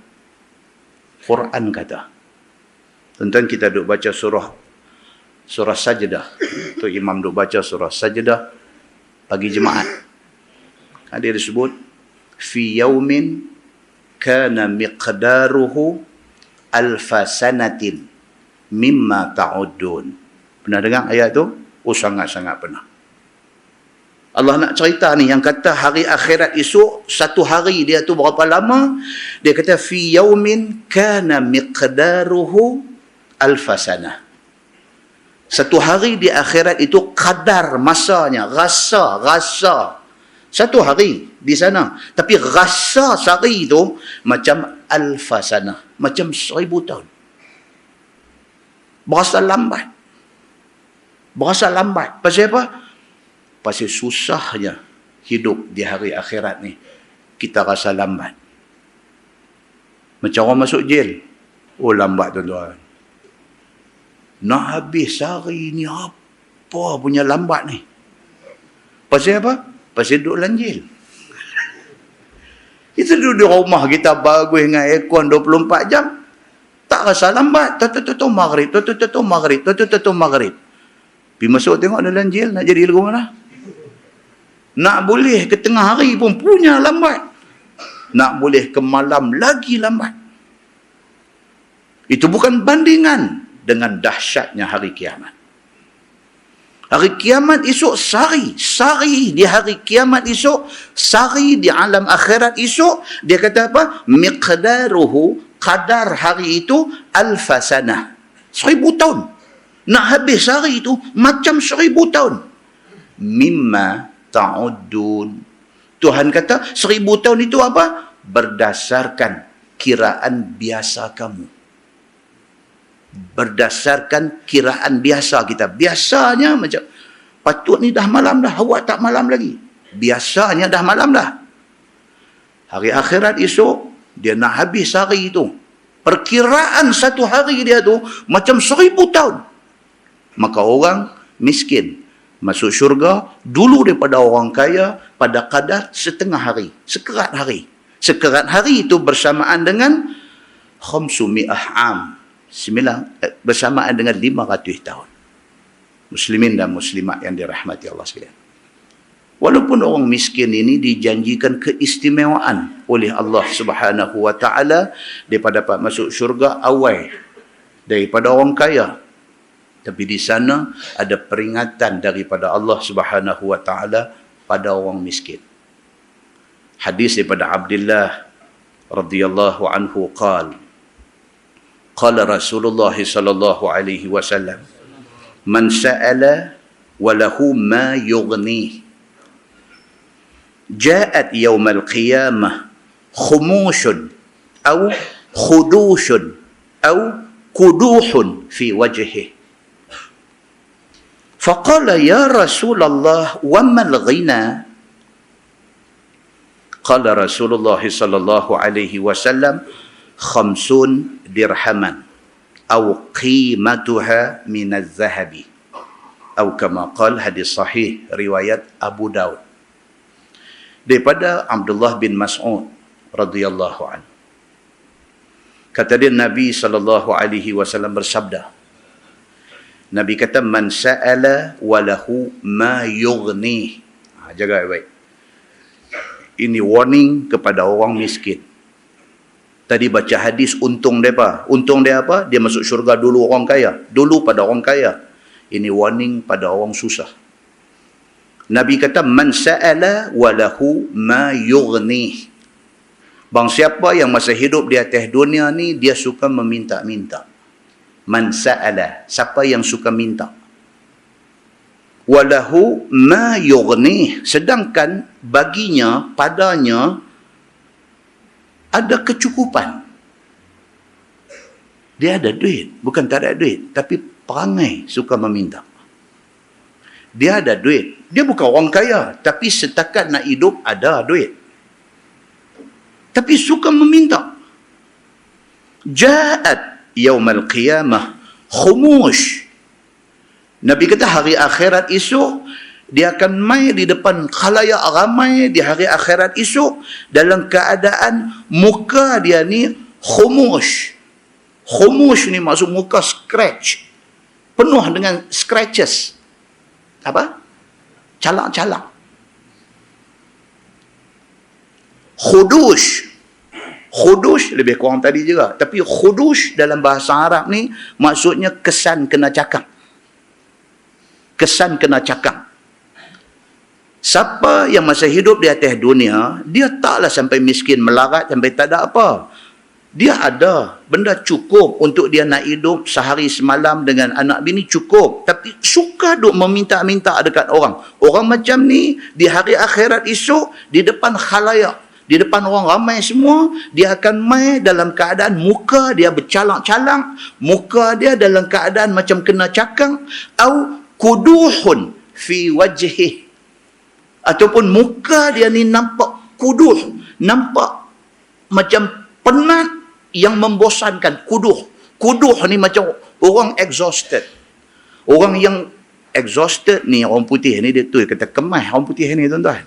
Quran kata. Tuan-tuan, kita duk baca surah Sajdah. Tu imam duk baca surah Sajdah pagi Jumaat. Dia disebut fi yaumin kana miqdaruhu alfa sanatin mimma ta'uddun. Pernah dengar ayat tu? Oh, sangat-sangat pernah. Allah nak cerita ni yang kata hari akhirat esok, satu hari dia tu berapa lama? Dia kata fi yaumin kana miqdaruhu alfa sanah. Satu hari di akhirat itu kadar masanya, rasa satu hari di sana. Tapi rasa sehari itu macam alfa sanah, macam 1000 tahun. Berasa lambat. Pasal apa? Pasal susahnya hidup di hari akhirat ni. Kita rasa lambat. Macam orang masuk jail. Oh, lambat tuan-tuan. Nak habis hari ni apa punya lambat ni? Pasal apa? Pasal duduk dalam jail. Kita duduk di rumah kita bagus dengan aircon 24 jam. Tak rasa lambat. Tutup maghrib. Pergi masuk tengok dalam jail, nak jadi lagu mana? Nak boleh ke tengah hari pun punya lambat. Nak boleh ke malam lagi lambat. Itu bukan bandingan dengan dahsyatnya hari kiamat. Hari kiamat esok sari di hari kiamat esok, sari di alam akhirat esok, dia kata apa? Miqdaruhu, kadar hari itu alfa sanah. 1000 tahun. Nak habis hari itu macam 1000 tahun. Mimma ta'uddun. Tuhan kata 1000 tahun itu apa? Berdasarkan kiraan biasa kamu. Berdasarkan kiraan biasa kita. Biasanya macam, patut ni dah malam dah, awak tak malam lagi. Biasanya dah malam dah. Hari akhirat esok, dia nak habis hari itu. Perkiraan satu hari dia tu macam 1000 tahun. Maka orang miskin masuk syurga dulu daripada orang kaya pada kadar setengah hari. Sekerat hari. Sekerat hari itu bersamaan dengan 500 am. Bersamaan dengan 500 tahun. Muslimin dan muslimat yang dirahmati Allah sekalian. Walaupun orang miskin ini dijanjikan keistimewaan oleh Allah Subhanahu wa taala, daripada dapat masuk syurga awal daripada orang kaya. Tapi di sana ada peringatan daripada Allah Subhanahu wa taala pada orang miskin. Hadis daripada Abdullah radhiyallahu anhu qala Rasulullah sallallahu alaihi wasallam, man sa'ala wa lahu ma yughni ja'at yawmal qiyamah khumushun aw khudushun aw kuduhun fi wajhihi. Faqala ya Rasulullah wa mal ghina? Qala Rasulullah sallallahu alaihi wasallam 50 dirhaman aw qimatuha min az-zahabi atau kama qala, hadis sahih riwayat Abu Daud. Daripada Abdullah bin Mas'ud radhiyallahu anhu. Kata dia, Nabi sallallahu alaihi wasallam bersabda. Nabi kata, man sa'ala walahu ma yughni. Jaga baik. Ini warning kepada orang miskin. Tadi baca hadis untung dia apa? Untung dia apa? Dia masuk syurga dulu orang kaya. Dulu pada orang kaya. Ini warning pada orang susah. Nabi kata, man sa'ala walahu ma yughni. Bang siapa yang masa hidup di atas dunia ni, dia suka meminta-minta. Man sa'ala, siapa yang suka minta. Walahu ma yughni, sedangkan baginya, padanya ada kecukupan. Dia ada duit, bukan tak ada duit, tapi perangai suka meminta. Dia ada duit, dia bukan orang kaya, tapi setakat nak hidup ada duit, tapi suka meminta. Ja'at yaumal qiyamah khumush. Nabi kata hari akhirat esok Dia akan mai di depan khalayak ramai di hari akhirat esok dalam keadaan muka dia ni khumush. Khumush ni maksud muka scratch. Penuh dengan scratches. Apa? Calak-calak. Khudush. Khudush lebih kurang tadi juga. Tapi khudush dalam bahasa Arab ni maksudnya kesan kena cakap. Kesan kena cakap. Siapa yang masa hidup di atas dunia, dia taklah sampai miskin melarat, sampai tak ada apa. Dia ada benda cukup untuk dia nak hidup sehari semalam dengan anak bini cukup. Tapi suka duk meminta-minta dekat orang. Orang macam ni, di hari akhirat esok, di depan khalayak, di depan orang ramai semua, dia akan mai dalam keadaan muka dia bercalang-calang, muka dia dalam keadaan macam kena cakang, au kuduhun fi wajhih. Ataupun muka dia ni nampak kuduh, nampak macam penat yang membosankan. Kuduh ni macam orang exhausted. Orang yang exhausted ni, orang putih ni, dia tu kata kemas orang putih ni tuan-tuan.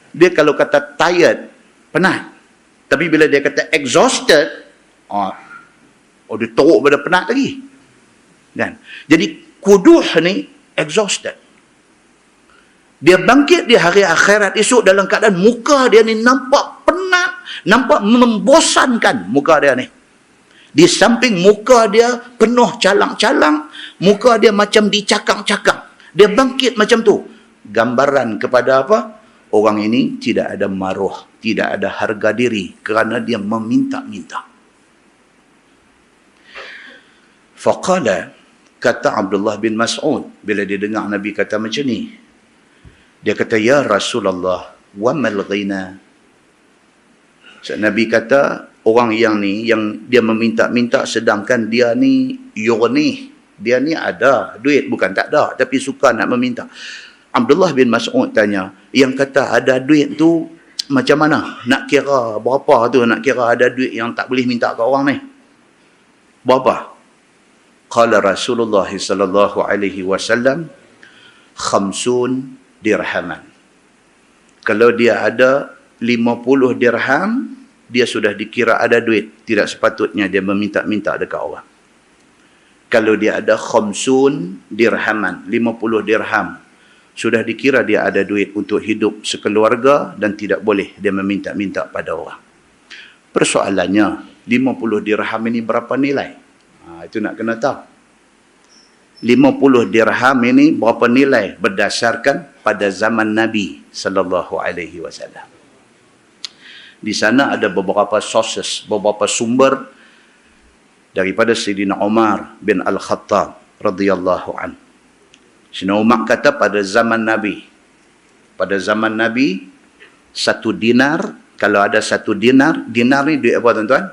Dia kalau kata tired, penat. Tapi bila dia kata exhausted, dia teruk pada penat lagi. Kan? Jadi kuduh ni exhausted. Dia bangkit di hari akhirat esok dalam keadaan muka dia ni nampak penat, nampak membosankan muka dia ni. Di samping muka dia penuh calang-calang, muka dia macam dicakang-cakang. Dia bangkit macam tu. Gambaran kepada apa? Orang ini tidak ada maruah, tidak ada harga diri kerana dia meminta-minta. Faqala, kata Abdullah bin Mas'ud bila dia dengar Nabi kata macam ni. Dia kata, ya Rasulullah, wa mal ghina. So, Nabi kata, orang yang ni, yang dia meminta-minta sedangkan dia ni yughni. Dia ni ada duit, bukan tak ada, tapi suka nak meminta. Abdullah bin Mas'ud tanya, yang kata ada duit tu macam mana? Nak kira berapa tu? Nak kira ada duit yang tak boleh minta ke orang ni? Berapa? Qala Rasulullah sallallahu alaihi wasallam, 50 dirhaman. Kalau dia ada 50 dirham, dia sudah dikira ada duit. Tidak sepatutnya dia meminta-minta dekat orang. Kalau dia ada 50 dirhaman, 50 dirham, sudah dikira dia ada duit untuk hidup sekeluarga dan tidak boleh dia meminta-minta pada orang. Persoalannya, 50 dirham ini berapa nilai? Itu nak kena tahu. 50 dirham ini berapa nilai berdasarkan pada zaman Nabi sallallahu alaihi wasallam. Di sana ada beberapa sources, beberapa sumber daripada Sayyidina Umar bin Al-Khattab radhiyallahu anhu. Sayyidina Umar kata pada zaman Nabi, satu dinar, kalau ada satu dinar, dinar ni duit apa tuan-tuan?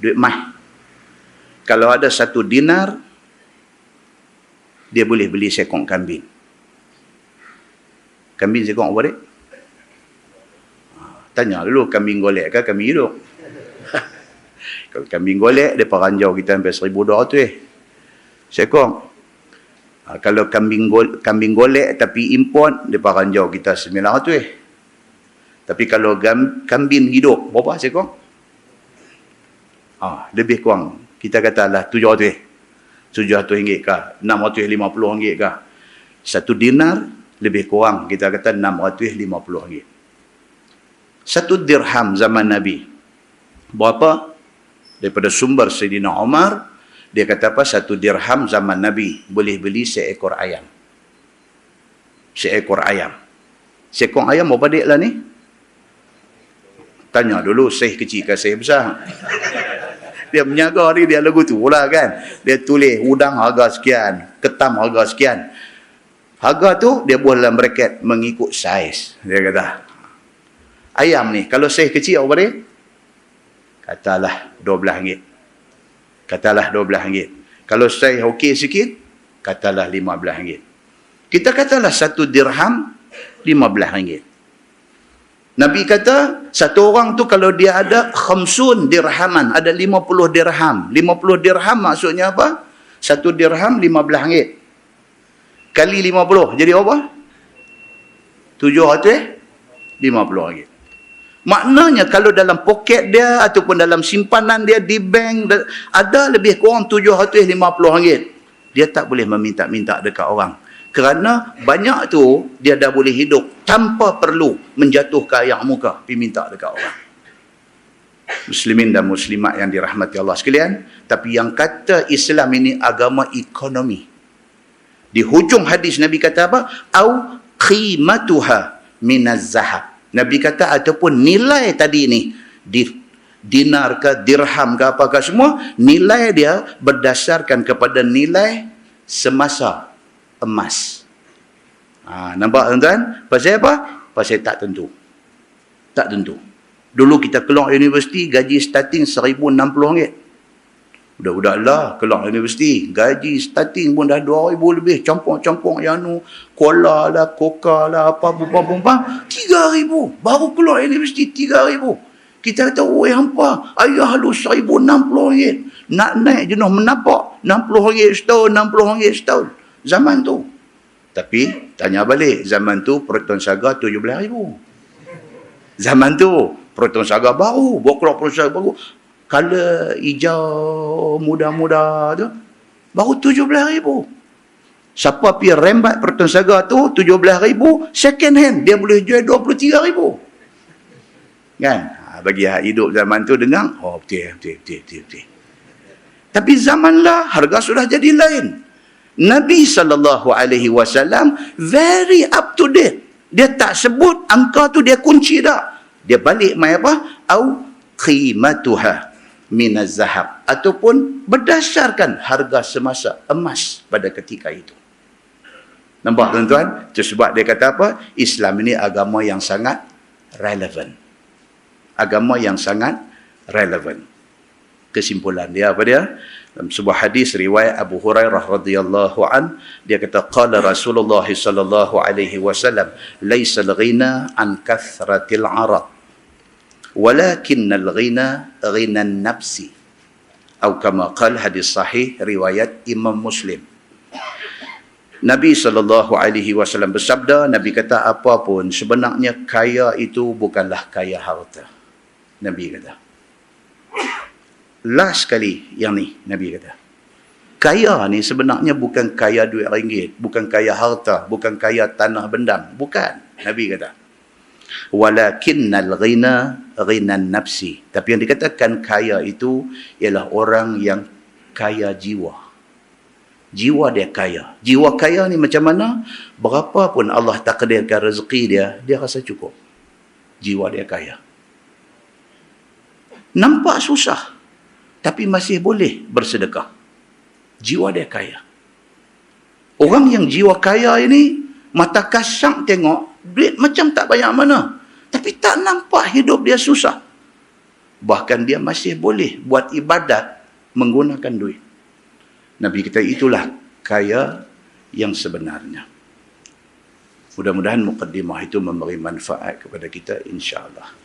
Duit mah. Kalau ada satu dinar, dia boleh beli sekong kambing. Kambing sekong apa dia? Tanya dulu, kambing golek ke kambing hidup? Kalau kambing golek, dia ranjau kita sampai 1,200 sekong. Kalau kambing golek tapi import, dia ranjau kita 900. Tapi kalau kambing hidup, berapa sekong? Lebih kurang, kita katalah 700. RM700 kah? RM650 kah? Satu dinar lebih kurang kita kata RM650. Satu dirham zaman Nabi berapa? Daripada sumber Sayyidina Umar, dia kata apa? Satu dirham zaman Nabi boleh beli seekor ayam. Seekor ayam. Seekor ayam berapa dik lah ni? Tanya dulu, seh kecil ke seh besar? Dia menyaga ni, dia lagu tu pula kan. Dia tulis udang harga sekian, ketam harga sekian. Harga tu dia buat dalam bracket mengikut saiz. Dia kata. Ayam ni, kalau saiz kecil apa dia? Katalah RM12. Katalah RM12. Kalau saiz okey sikit, katalah RM15. Kita katalah satu dirham RM15. Nabi kata, satu orang tu kalau dia ada 50 dirhaman, ada 50 dirham. 50 dirham maksudnya apa? Satu dirham RM15. Kali 50, jadi apa? RM750. Maknanya kalau dalam poket dia ataupun dalam simpanan dia di bank ada lebih kurang RM750, dia tak boleh meminta-minta dekat orang. Kerana banyak tu dia dah boleh hidup tanpa perlu menjatuhkan air muka pergi minta dekat orang. Muslimin dan muslimat yang dirahmati Allah sekalian, tapi yang kata Islam ini agama ekonomi. Di hujung hadis Nabi kata apa? Au qimatuha minaz zahab. Nabi kata ataupun nilai tadi ni, dinar ke dirham ke apakah semua, nilai dia berdasarkan kepada nilai semasa emas. Nampak tuan-tuan? Pasal apa? Pasal tak tentu. Tak tentu. Dulu kita keluar universiti, gaji starting RM1,060. Budak-budak lah keluar universiti, gaji starting pun dah RM2,000 lebih. Campur-campur yang nu, cola lah, coca lah, apa-apa. RM3,000. Baru keluar universiti RM3,000. Kita kata, oi hampa, ayah lu RM1,060. Nak naik jenuh menapak. RM60 setahun, RM60 setahun. Zaman tu. Tapi, tanya balik, zaman tu Proton Saga RM17,000. Zaman tu, Proton Saga baru, bawa keluar Proton Saga baru. Color hijau muda-muda tu, baru RM17,000. Siapa pergi rembat Proton Saga tu, RM17,000, second hand, dia boleh jual RM23,000. Kan? Bagi hak hidup zaman tu dengar, oh betul. Tapi zaman lah, harga sudah jadi lain. Nabi SAW very up to date. Dia tak sebut angka tu dia kunci dah. Dia balik mai apa? Au qimatuha minaz zahab, ataupun berdasarkan harga semasa emas pada ketika itu. Nampak tuan-tuan? Itu sebab dia kata apa? Islam ini agama yang sangat relevan. Agama yang sangat relevan. Kesimpulan dia apa dia? Dalam sebuah hadis riwayat Abu Hurairah radhiyallahu an, dia kata qala Rasulullah sallallahu alaihi wasallam, laisa al-ghina an kathratil arad, walakin al-ghina ghina an-nafsi. Atau kama qala, hadis sahih riwayat Imam Muslim. Nabi sallallahu alaihi wasallam bersabda, Nabi kata apapun sebenarnya kaya itu bukanlah kaya harta. Nabi kata. Last sekali yang ni, Nabi kata. Kaya ni sebenarnya bukan kaya duit ringgit, bukan kaya harta, bukan kaya tanah bendang. Bukan, Nabi kata. Walakinnal ghina ghinan nafsi. Tapi yang dikatakan kaya itu ialah orang yang kaya jiwa. Jiwa dia kaya. Jiwa kaya ni macam mana? Berapa pun Allah takdirkan rezeki dia, dia rasa cukup. Jiwa dia kaya. Nampak susah, tapi masih boleh bersedekah. Jiwa dia kaya. Orang yang jiwa kaya ini, mata kasar tengok, duit macam tak banyak mana. Tapi tak nampak hidup dia susah. Bahkan dia masih boleh buat ibadat menggunakan duit. Nabi kata itulah kaya yang sebenarnya. Mudah-mudahan mukaddimah itu memberi manfaat kepada kita, insya-Allah.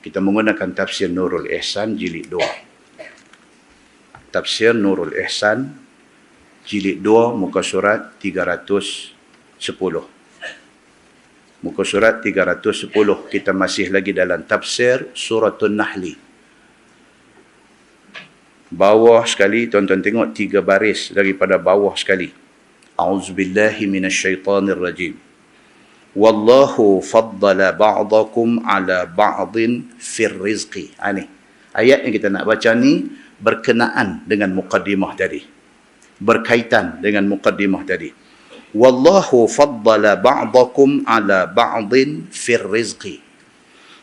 Kita menggunakan tafsir Nurul Ihsan jilid 2. Tafsir Nurul Ihsan jilid 2 muka surat 310. Muka surat 310, kita masih lagi dalam tafsir Suratul Nahli. Bawah sekali, tuan-tuan tengok 3 baris daripada bawah sekali. A'udzubillahi minasyaitanirrajim. Wallahu faddala ba'dakum ala ba'din fir rizqi. Ini ayat yang kita nak baca ni berkenaan dengan muqaddimah tadi. Berkaitan dengan muqaddimah tadi. Wallahu faddala ba'dakum ala ba'din fir rizqi.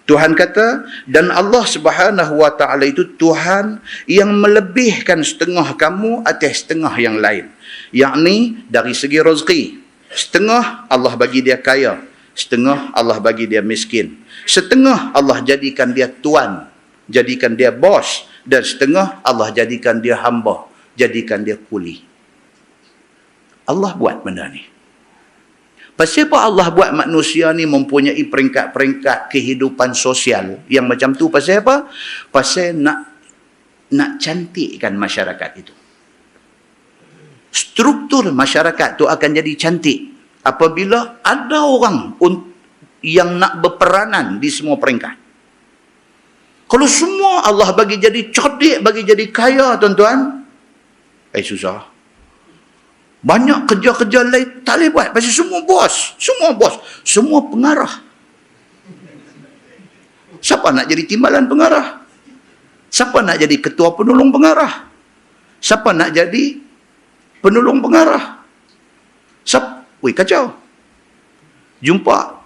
Tuhan kata, dan Allah Subhanahu wa taala itu Tuhan yang melebihkan setengah kamu atas setengah yang lain. Yakni dari segi rezeki. Setengah Allah bagi dia kaya, setengah Allah bagi dia miskin. Setengah Allah jadikan dia tuan, jadikan dia bos, dan setengah Allah jadikan dia hamba, jadikan dia kuli. Allah buat benda ni. Pasal apa Allah buat manusia ni mempunyai peringkat-peringkat kehidupan sosial yang macam tu? Pasal apa? Pasal nak cantikkan masyarakat itu. Struktur masyarakat tu akan jadi cantik apabila ada orang yang nak berperanan di semua peringkat. Kalau semua Allah bagi jadi cerdik, bagi jadi kaya, tuan-tuan, susah. Banyak kerja-kerja lain tak boleh buat. Pasal semua bos. Semua pengarah. Siapa nak jadi timbalan pengarah? Siapa nak jadi ketua penolong pengarah? Siapa nak jadi penolong pengarah? Kacau. Jumpa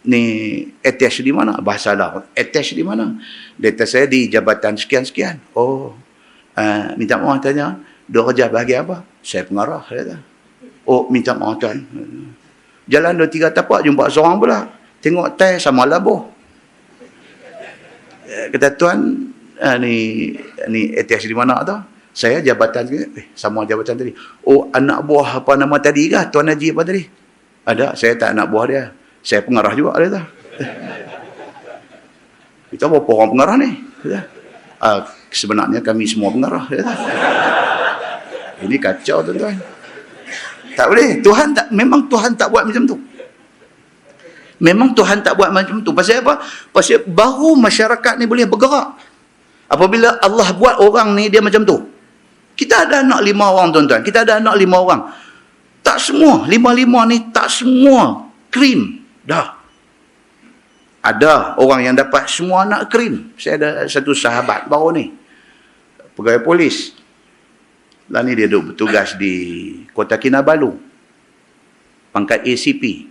ni attach di mana? Bahasa lah. Attach di mana? Data saya di jabatan sekian-sekian. Minta maaf tanya, dua kerja bahagian apa? Saya pengarah. Kata. Minta maaf tuan. Jalan 2-3 tapak, jumpa seorang pula. Tengok tai sama labuh. Kata tuan, ni attach di mana tu? Saya jabatan sama jabatan tadi. Anak buah apa nama tadi kah? Tuan Haji apa tadi? Ada, saya tak anak buah dia. Saya pengarah juga, dia kata. Kita berapa orang pengarah ni? Sebenarnya kami semua pengarah, dia kata. Ini kacau, tuan-tuan. Tak boleh. Memang Tuhan tak buat macam tu. Memang Tuhan tak buat macam tu. Pasal apa? Pasal baru masyarakat ni boleh bergerak. Apabila Allah buat orang ni dia macam tu. Kita ada anak 5 orang, tuan-tuan. Kita ada anak 5 orang. Tak semua. 5-5 ni tak semua krim. Dah. Ada orang yang dapat semua anak krim. Saya ada satu sahabat baru ni. Pegawai polis. Lah ni dia duduk bertugas di Kota Kinabalu. Pangkat ACP.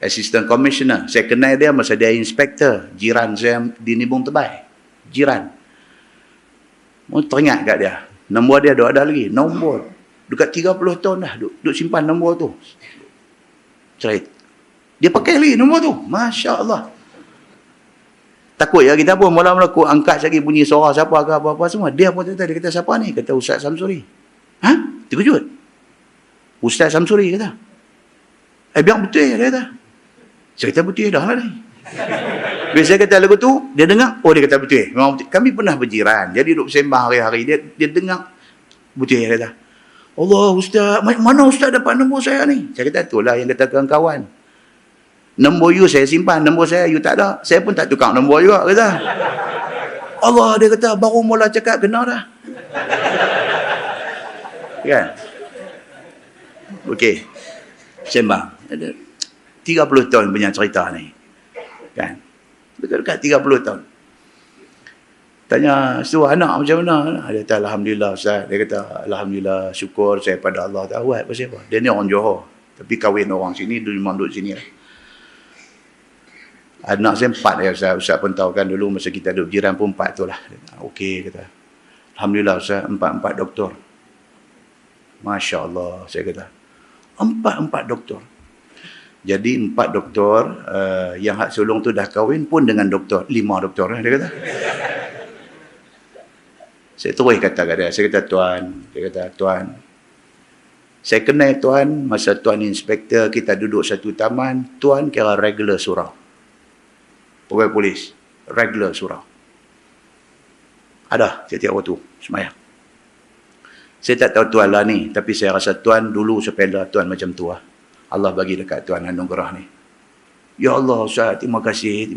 Assistant Commissioner. Saya kenal dia masa dia inspektor. Jiran saya di Nibung Tebai. Jiran. Teringat kat dia. Nombor dia ada lagi. Nombor. Dekat 30 tahun dah. Duk simpan nombor tu. Cerit. Dia pakai lagi nombor tu. Masya Allah. Takut ya kita pun mula-mula aku angkat lagi bunyi suara siapa ke apa-apa semua. Dia pun kata, dia kata siapa ni? Kata Ustaz Samsuri. Terkejut. Ustaz Samsuri kata. Biar betul dia kata. Saya kata betul dah lah ni. Bila saya kata lagu tu, dia dengar, dia kata betul. Memang betul. Kami pernah berjiran. Jadi duduk sembang hari-hari. Dia dengar, betul dia kata. Allah Ustaz, mana Ustaz dapat nombor saya ni? Saya kata itulah yang kata kawan-kawan. Nombor you saya simpan, nombor saya you tak ada. Saya pun tak tukar nombor juga, kata. Allah, dia kata, baru mula cakap, kena dah. Kan? Okey. Sembang. 30 tahun punya cerita ni. Kan? Dekat 30 tahun. Tanya, anak macam mana? Dia kata, Alhamdulillah Ustaz. Dia kata, Alhamdulillah, syukur saya pada Allah. Tak buat pasal apa? Dia ni orang Johor. Tapi kahwin orang sini, memang duduk sini lah. Anak saya 4 ya Ustaz pun tahu kan dulu masa kita duduk jiran pun 4 tu lah. Okey kata. Alhamdulillah Ustaz 4 doktor. Masya Allah saya kata. 4 doktor. Jadi 4 doktor yang hak sulung tu dah kahwin pun dengan doktor. 5 doktor dia kata. Saya terus kata kat dia. Saya kata tuan. Saya kenal tuan masa tuan inspektor kita duduk satu taman. Tuan kira regular surau. Pegawai polis, regular surau. Ada setiap waktu semayang. Saya tak tahu tuan lah ni, tapi saya rasa tuan dulu sepeda tuan macam tu lah. Allah bagi dekat tuan anugerah ni. Ya Allah Ustaz, terima kasih.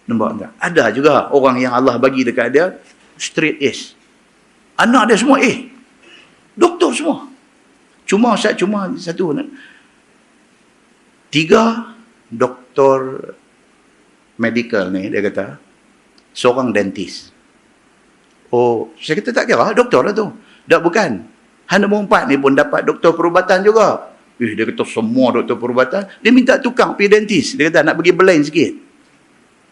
Nampak tak? Ada juga orang yang Allah bagi dekat dia straight A's. Anak dia semua A. Doktor semua. Cuma Ustaz, satu. 3 doktor medical ni, dia kata, seorang dentist. Saya kata tak kira, doktor lah tu. Tak bukan. Nombor 4 ni pun dapat doktor perubatan juga. Dia kata semua doktor perubatan. Dia minta tukang pergi dentist. Dia kata nak pergi belain sikit.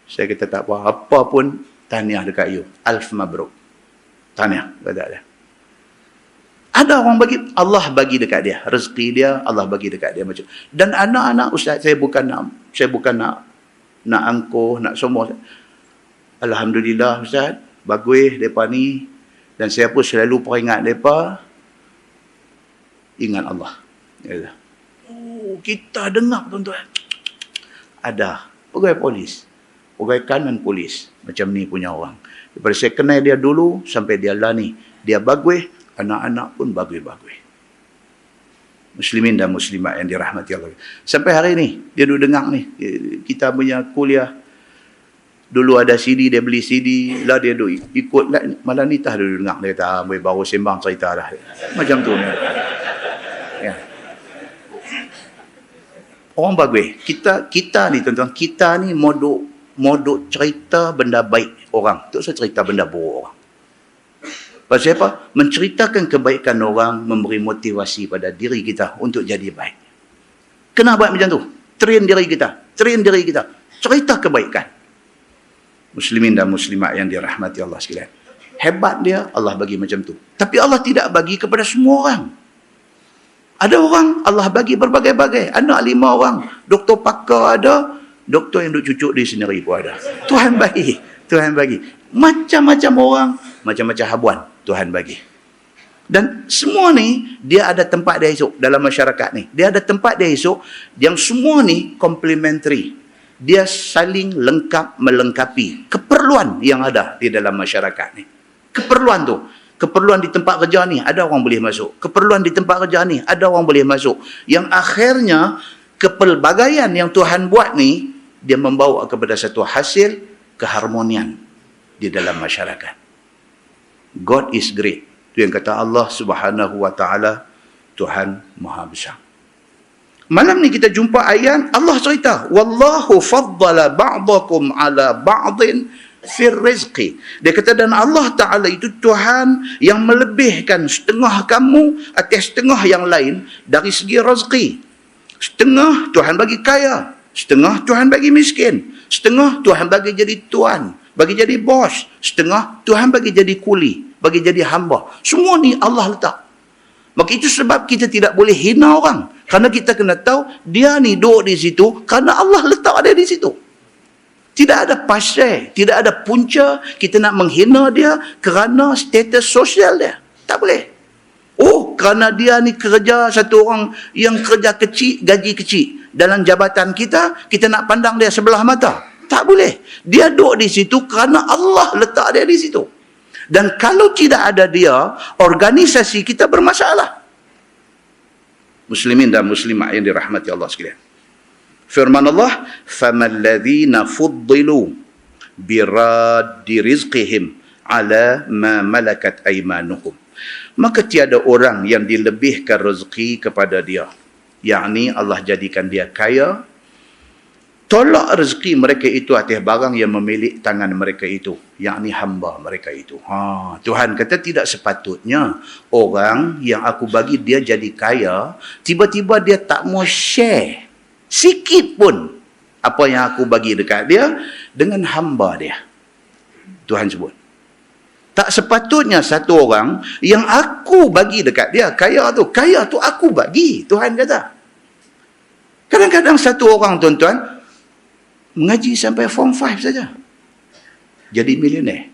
Saya kata tak apa pun, tahniah dekat you. Alf mabruk. Tahniah, kata dia. Ada orang bagi, Allah bagi dekat dia. Rezeki dia, Allah bagi dekat dia macam. Dan anak-anak Ustaz, saya bukan nak angkuh, nak semua. Alhamdulillah Ustaz, bagus mereka ni. Dan saya pun selalu peringat mereka, ingat Allah. Kita dengar tuan-tuan. Ada pegawai polis, pegawai kanan polis. Macam ni punya orang. Daripada saya kenal dia dulu, sampai dia lah ni. Dia bagus. Anak-anak pun bagus-bagus. Muslimin dan muslimat yang dirahmati Allah. Sampai hari ni, dia duduk dengar ni. Kita punya kuliah. Dulu ada CD, dia beli CD. Lah dia duduk ikut. Malam ni tak duduk dengar. Dia kata, baru sembang cerita dah. Macam tu ni. Ya. Orang bagus. Kita ni tuan-tuan, kita ni modok cerita benda baik orang. Tak usah cerita benda buruk orang. Pasal apa? Menceritakan kebaikan orang, memberi motivasi pada diri kita untuk jadi baik. Kena buat macam tu. Train diri kita. Cerita kebaikan. Muslimin dan muslimat yang dirahmati Allah sekalian. Hebat dia, Allah bagi macam tu. Tapi Allah tidak bagi kepada semua orang. Ada orang, Allah bagi berbagai-bagai. Anak 5 orang. Doktor pakar ada. Doktor yang duk cucuk diri sendiri pun ada. Tuhan bagi. Macam-macam orang, macam-macam habuan Tuhan bagi. Dan semua ni, dia ada tempat dia esok dalam masyarakat ni. Dia ada tempat dia esok yang semua ni complementary. Dia saling lengkap melengkapi keperluan yang ada di dalam masyarakat ni. Keperluan tu. Keperluan di tempat kerja ni, ada orang boleh masuk. Keperluan di tempat kerja ni, ada orang boleh masuk. Yang akhirnya, kepelbagaian yang Tuhan buat ni, dia membawa kepada satu hasil keharmonian di dalam masyarakat. God is great. Itu yang kata Allah Subhanahu wa taala, Tuhan Maha Besar. Malam ni kita jumpa ayat Allah cerita, wallahu faddala ba'dakum ala ba'din fir rizqi. Dia kata, dan Allah Ta'ala itu Tuhan yang melebihkan setengah kamu atas setengah yang lain dari segi rezeki. Setengah Tuhan bagi kaya, setengah Tuhan bagi miskin, setengah Tuhan bagi jadi tuan, bagi jadi bos, setengah Tuhan bagi jadi kuli, bagi jadi hamba. Semua ni Allah letak. Maka itu sebab kita tidak boleh hina orang. Kerana kita kena tahu, dia ni duduk di situ kerana Allah letak dia di situ. Tidak ada pasal, tidak ada punca kita nak menghina dia kerana status sosial dia. Tak boleh. Oh, kerana dia ni kerja satu orang yang kerja kecil, gaji kecil dalam jabatan kita nak pandang dia sebelah mata. Tak boleh. Dia duduk di situ kerana Allah letak dia di situ. Dan kalau tidak ada dia, organisasi kita bermasalah. Muslimin dan muslimat yang dirahmati Allah sekalian. Firman Allah, فَمَنْ الَّذِينَ فُضِّلُوا بِرَادِّ رِزْقِهِمْ عَلَى مَا مَلَكَتْ أَيْمَانُهُمْ. Maka tiada orang yang dilebihkan rezeki kepada dia. Yakni Allah jadikan dia kaya, tolak rezeki mereka itu atas barang yang memiliki tangan mereka itu. Yakni hamba mereka itu. Tuhan kata tidak sepatutnya orang yang aku bagi dia jadi kaya, tiba-tiba dia tak mau share sikit pun apa yang aku bagi dekat dia dengan hamba dia. Tuhan sebut. Tak sepatutnya satu orang yang aku bagi dekat dia, kaya tu aku bagi. Tuhan kata. Kadang-kadang satu orang tuan-tuan mengaji sampai form 5 saja, jadi milioner.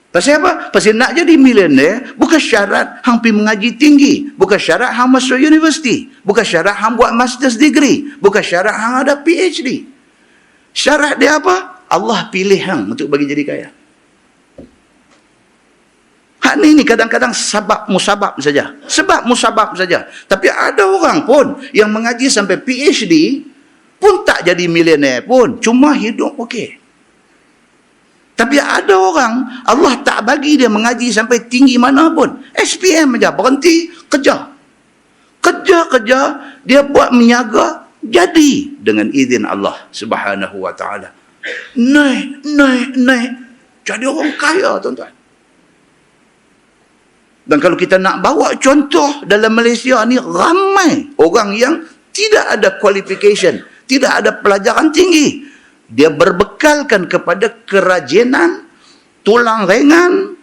Pasal apa? Pasal nak jadi milioner, bukan syarat hang pergi mengaji tinggi, bukan syarat hang masuk universiti, bukan syarat hang buat master's degree, bukan syarat hang ada PhD. Syarat dia apa? Allah pilih hang untuk bagi jadi kaya. Hak ni kadang-kadang sebab musabab saja. Sebab musabab saja. Tapi ada orang pun yang mengaji sampai PhD pun tak jadi milioner pun, cuma hidup okey. Tapi ada orang Allah tak bagi dia mengaji sampai tinggi mana pun. SPM aja berhenti kerja. Kerja dia buat menyaga, jadi dengan izin Allah Subhanahu wa taala. Naik. Jadi orang kaya tuan-tuan. Dan kalau kita nak bawa contoh dalam Malaysia ni, ramai orang yang tidak ada qualification, tidak ada pelajaran tinggi. Dia berbekalkan kepada kerajinan, tulang ringan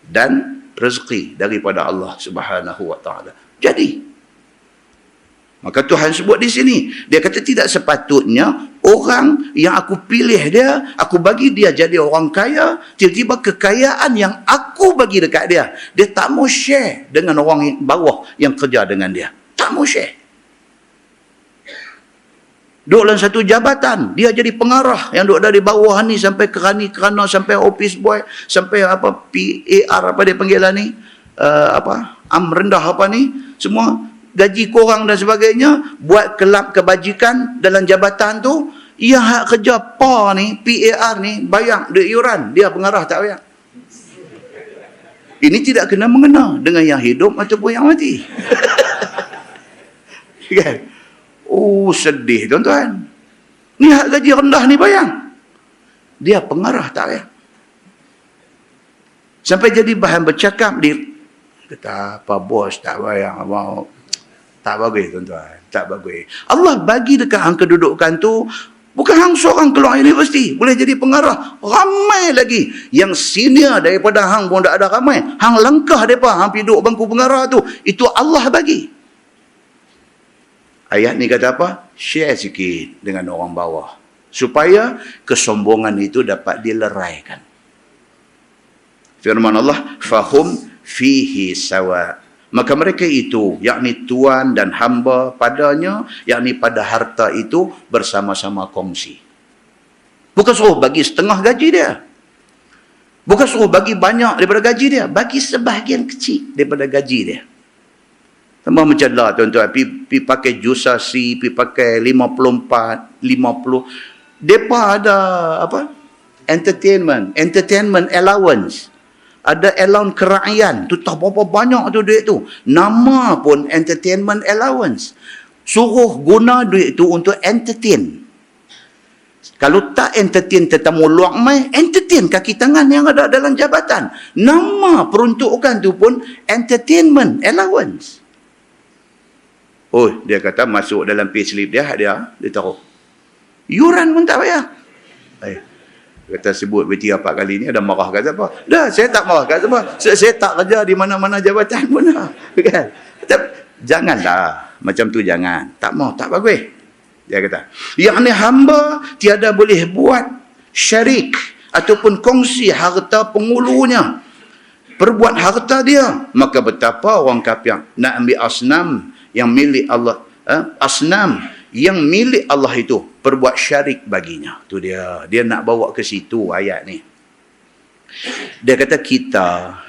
dan rezeki daripada Allah Subhanahu wa taala. Jadi, maka Tuhan sebut di sini, dia kata tidak sepatutnya orang yang aku pilih dia, aku bagi dia jadi orang kaya, tiba-tiba kekayaan yang aku bagi dekat dia, dia tak mau share dengan orang bawah yang kerja dengan dia. Tak mau share. Duduk dalam satu jabatan, dia jadi pengarah yang duduk dari bawah ni sampai kerana sampai office boy, sampai apa PAR apa dia panggil lah ni, rendah apa ni, semua gaji korang dan sebagainya, buat kelab kebajikan dalam jabatan tu, yang hak kerja PAR ni, PAR ni, bayar duit yuran, dia pengarah tak bayar. Ini tidak kena mengena dengan yang hidup ataupun yang mati. Kan? Oh, sedih tuan-tuan. Ni hak gaji rendah ni bayang. Dia pengarah tak bayar. Sampai jadi bahan bercakap, dia kata, apa bos tak bayar, mau. Tak bagus tuan-tuan, tak bagus. Allah bagi dekat hang kedudukan tu, bukan hang seorang keluar universiti boleh jadi pengarah, ramai lagi yang senior daripada hang pun tak ada ramai. Hang langkah depa, hang duduk bangku pengarah tu, itu Allah bagi. Ayat ni kata apa? Share sikit dengan orang bawah supaya kesombongan itu dapat dileraikan. Firman Allah, fahum fihi sawa. Maka mereka itu, yakni tuan dan hamba padanya, yakni pada harta itu, bersama-sama kongsi. Bukan suruh bagi setengah gaji dia. Bukan suruh bagi banyak daripada gaji dia. Bagi sebahagian kecil daripada gaji dia. Tambah macam lah tuan-tuan, pi pakai jusasi, pi pakai 54, 50. Mereka ada apa? Entertainment allowance. Ada allowance kerajaan. Tu tak berapa banyak tu duit tu. Nama pun entertainment allowance. Suruh guna duit tu untuk entertain. Kalau tak entertain tetamu luar mai, entertain kaki tangan yang ada dalam jabatan. Nama peruntukan tu pun entertainment allowance. Oh, dia kata masuk dalam payslip dia taruh. Yuran pun tak payah. Kata sebut bertiga 4 kali ni, ada marah kat siapa? Dah, saya tak marah kat siapa. Saya tak kerja di mana-mana jabatan pun dah. Kan? Janganlah. Macam tu jangan. Tak mau, tak bagus. Dia kata, yang ni hamba tiada boleh buat syarik ataupun kongsi harta pengulunya. Perbuat harta dia. Maka betapa orang kafir nak ambil asnam yang milik Allah. Asnam yang milik Allah itu perbuat syarik baginya. Tu dia nak bawa ke situ ayat ni. Dia kata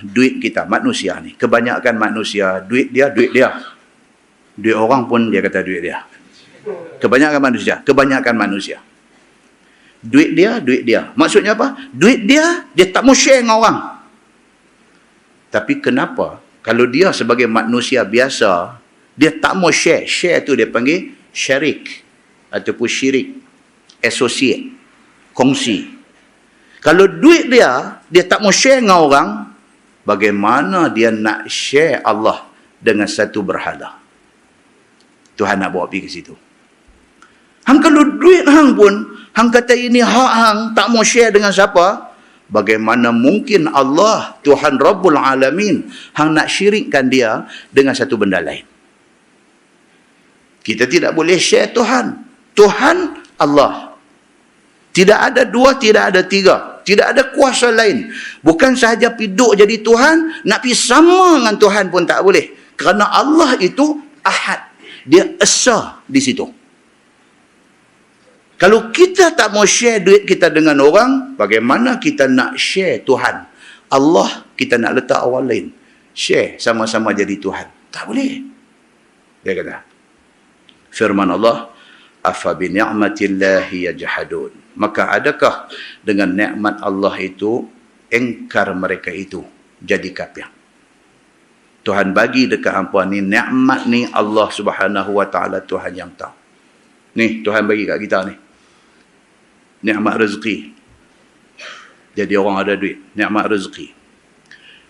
duit kita manusia ni, kebanyakan manusia duit dia duit orang pun dia kata duit dia. Kebanyakan manusia duit dia. Maksudnya apa? Duit dia tak mau share dengan orang. Tapi kenapa kalau dia sebagai manusia biasa dia tak mau share tu dia panggil syarik ataupun syirik, associate, kongsi. Kalau duit dia tak mau share dengan orang, bagaimana dia nak share Allah dengan satu berhala? Tuhan nak bawa pergi ke situ. Hang kalau duit hang pun, hang kata ini hak hang, tak mau share dengan siapa, bagaimana mungkin Allah, Tuhan Rabbul Alamin, hang nak syirikkan dia dengan satu benda lain? Kita tidak boleh share Tuhan. Tuhan Allah. Tidak ada dua, tidak ada tiga. Tidak ada kuasa lain. Bukan sahaja piduk jadi Tuhan, nak pergi sama dengan Tuhan pun tak boleh. Kerana Allah itu ahad. Dia esa di situ. Kalau kita tak mau share duit kita dengan orang, bagaimana kita nak share Tuhan? Allah kita nak letak orang lain. Share sama-sama jadi Tuhan. Tak boleh. Dia kata. Firman Allah, afa bi ni'matillahi yajhadun. Maka adakah dengan nikmat Allah itu engkar mereka itu jadi kafir? Tuhan bagi dekat hangpa ni nikmat ni, Allah Subhanahu wa taala Tuhan yang tahu. Ni Tuhan bagi kat kita ni. Nikmat rezeki. Jadi orang ada duit, nikmat rezeki.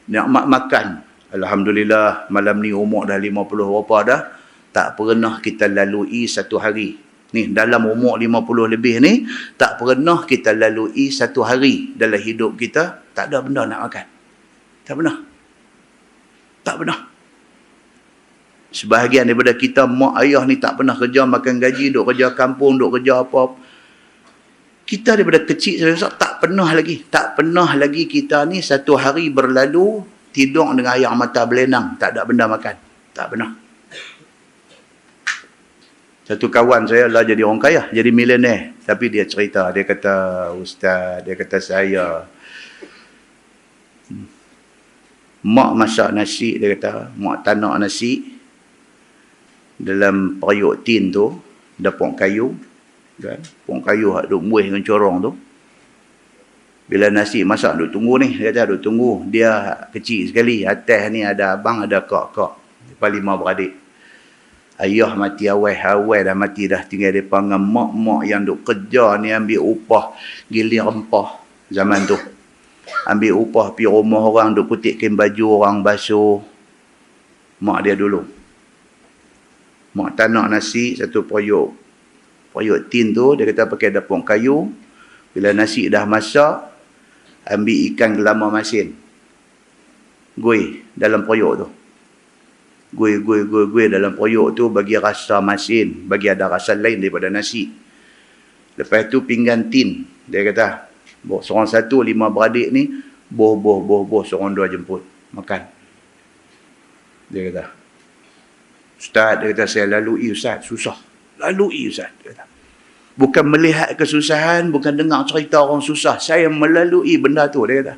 Nikmat makan. Alhamdulillah malam ni umur dah 50 berapa dah. Tak pernah kita lalui satu hari. Ni dalam umur 50 lebih ni, tak pernah kita lalui satu hari dalam hidup kita tak ada benda nak makan. Tak pernah. Tak pernah. Sebahagian daripada kita, mak ayah ni tak pernah kerja makan gaji, duk kerja kampung, duk kerja apa. Kita daripada kecil tak pernah lagi kita ni satu hari berlalu tidur dengan air mata belenang, tak ada benda makan. Tak pernah. Satu kawan saya lah jadi orang kaya, jadi milioner. Tapi dia cerita, dia kata, Ustaz, dia kata saya Mak masak nasi, dia kata, mak tanak nasi dalam periuk tin tu, dapur kayu, kan? Pok kayu hak duk muih dengan corong tu. Bila nasi masak duk tunggu ni, dia kata duk tunggu. Dia kecil sekali, atas ni ada abang, ada kak-kak. Lepas 5 beradik. Ayah mati awal dah mati dah, tinggal depa dengan mak-mak yang duk kerja ni ambil upah giling rempah zaman tu. Ambil upah pergi rumah orang, duk kutip kain baju orang basuh. Mak dia dulu. Mak tanak nasi satu periuk tin tu, dia kata pakai dapur kayu. Bila nasi dah masak, ambil ikan gelama masin, gui dalam periuk tu, gui dalam periuk tu, bagi rasa masin, bagi ada rasa lain daripada nasi. Lepas tu pinggan tin, dia kata seorang satu, 5 beradik ni boh, seorang 2 jemput makan. Dia kata, Ustaz, dia kata, saya lalui Ustaz, susah. Lalui Ustaz, dia kata. Bukan melihat kesusahan, bukan dengar cerita orang susah. Saya melalui benda tu, dia kata.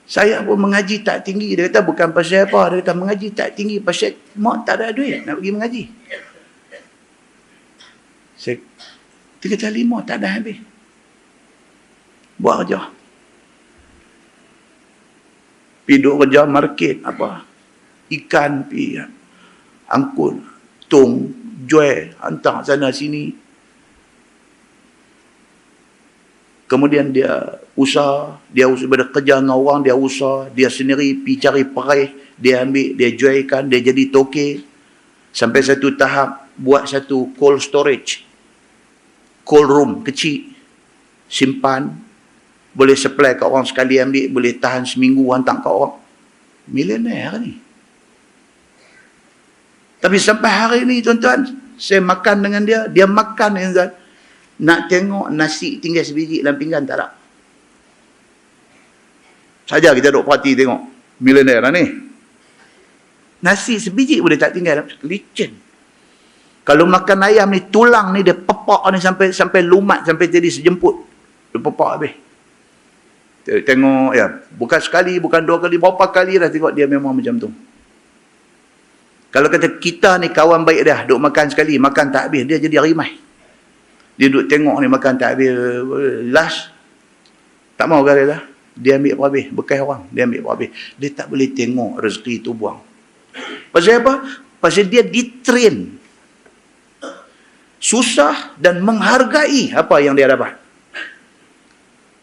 Saya pun mengaji tak tinggi, dia kata, bukan pasal apa, dia kata, mengaji tak tinggi, pasal mak tak ada duit nak pergi mengaji. Saya 3 kali 5 tak ada habis. Buat kerja. Pergi duk kerja market, apa, ikan, pergi angkut, tung, jual, hantar sana sini. Kemudian dia usaha kerja dengan orang, dia usaha, dia sendiri pergi cari perai, dia ambil, dia jual ikan, dia jadi toke. Sampai satu tahap, buat satu cold storage, cold room kecil, simpan, boleh supply kat orang sekali ambil, boleh tahan seminggu hantar kat orang. Milioner ni. Tapi sampai hari ni tuan-tuan, saya makan dengan dia, dia makan dengan Zat. Nak tengok nasi tinggal sebiji dalam pinggan, tak ada. Saja kita duk perhati tengok. Milioner lah ni. Nasi sebiji boleh tak tinggal, licin. Kalau makan ayam ni, tulang ni dia pepak ni sampai lumat, sampai jadi sejemput. Dia pepak habis. Tengok, ya, bukan sekali, bukan 2 kali, berapa kali dah tengok dia memang macam tu. Kalau kata kita ni kawan baik dah, duk makan sekali, makan tak habis, dia jadi rimai. Dia duk tengok ni makan tak habis, last, tak mau kali dah. Dia ambil apa habis, bekas orang, dia ambil apa habis. Dia tak boleh tengok rezeki tu buang. Pasal apa? Pasal dia ditrain. Susah dan menghargai apa yang dia dapat.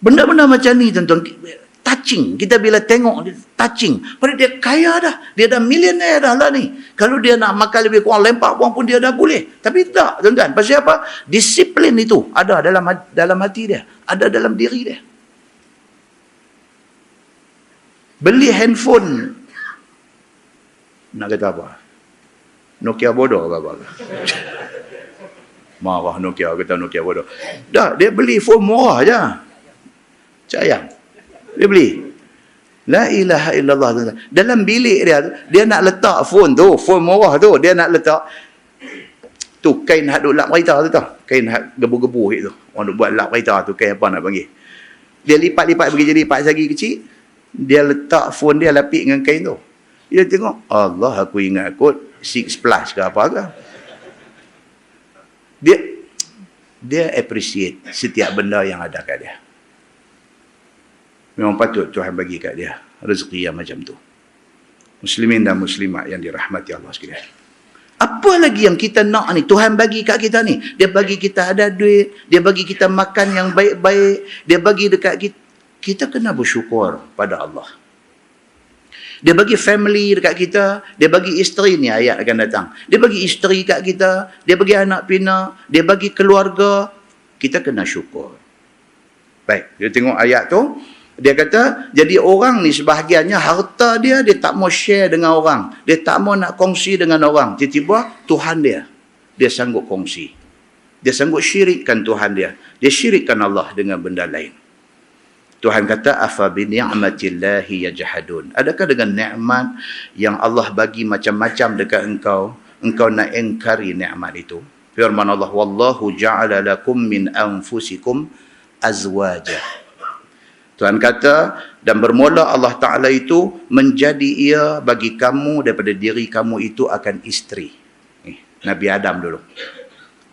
Benda-benda macam ni tuan-tuan, touching. Kita bila tengok, touching. Padahal dia kaya dah. Dia dah milioner dah lah ni. Kalau dia nak makan lebih kurang lempak buang pun dia dah boleh. Tapi tak, tuan-tuan. Pasal apa? Disiplin itu ada dalam hati dia. Ada dalam diri dia. Beli handphone. Nak kata apa? Nokia bodoh ke apa? Marah Nokia, kata Nokia bodoh. Dah, dia beli phone murah je. Sayang. Dia beli. La ilaha illallah. Dalam bilik dia nak letak phone tu, phone murah tu, dia nak letak tu kain hak duk lap kereta tu tau. Kain hak gebu-gebu itu. Orang duk buat lap kereta tu, kain apa nak panggil. Dia lipat-lipat bagi jadi part sagi kecil, dia letak phone dia lapik dengan kain tu. Dia tengok, Allah, aku ingat kot 6 Plus ke apa ke. Dia appreciate setiap benda yang ada kat dia. Memang patut Tuhan bagi kat dia rezeki yang macam tu. Muslimin dan muslimat yang dirahmati Allah sekalian. Apa lagi yang kita nak ni? Tuhan bagi kat kita ni. Dia bagi kita ada duit. Dia bagi kita makan yang baik-baik. Dia bagi dekat kita. Kita kena bersyukur pada Allah. Dia bagi family dekat kita. Dia bagi isteri ni, ayat akan datang. Dia bagi isteri kat kita. Dia bagi anak pinak. Dia bagi keluarga. Kita kena syukur. Baik, dia tengok ayat tu. Dia kata, jadi orang ni sebahagiannya harta dia tak mau share dengan orang. Dia tak mau nak kongsi dengan orang. Tiba-tiba Tuhan dia sanggup kongsi. Dia sanggup syirikkan Tuhan dia. Dia syirikkan Allah dengan benda lain. Tuhan kata, afa bi ni'matillahi yajhadun. Adakah dengan nikmat yang Allah bagi macam-macam dekat engkau nak ingkari nikmat itu? Firman Allah, wallahu ja'ala lakum min anfusikum azwaja. Tuhan kata, dan bermula Allah Ta'ala itu menjadi ia bagi kamu daripada diri kamu itu akan isteri. Nabi Adam dulu.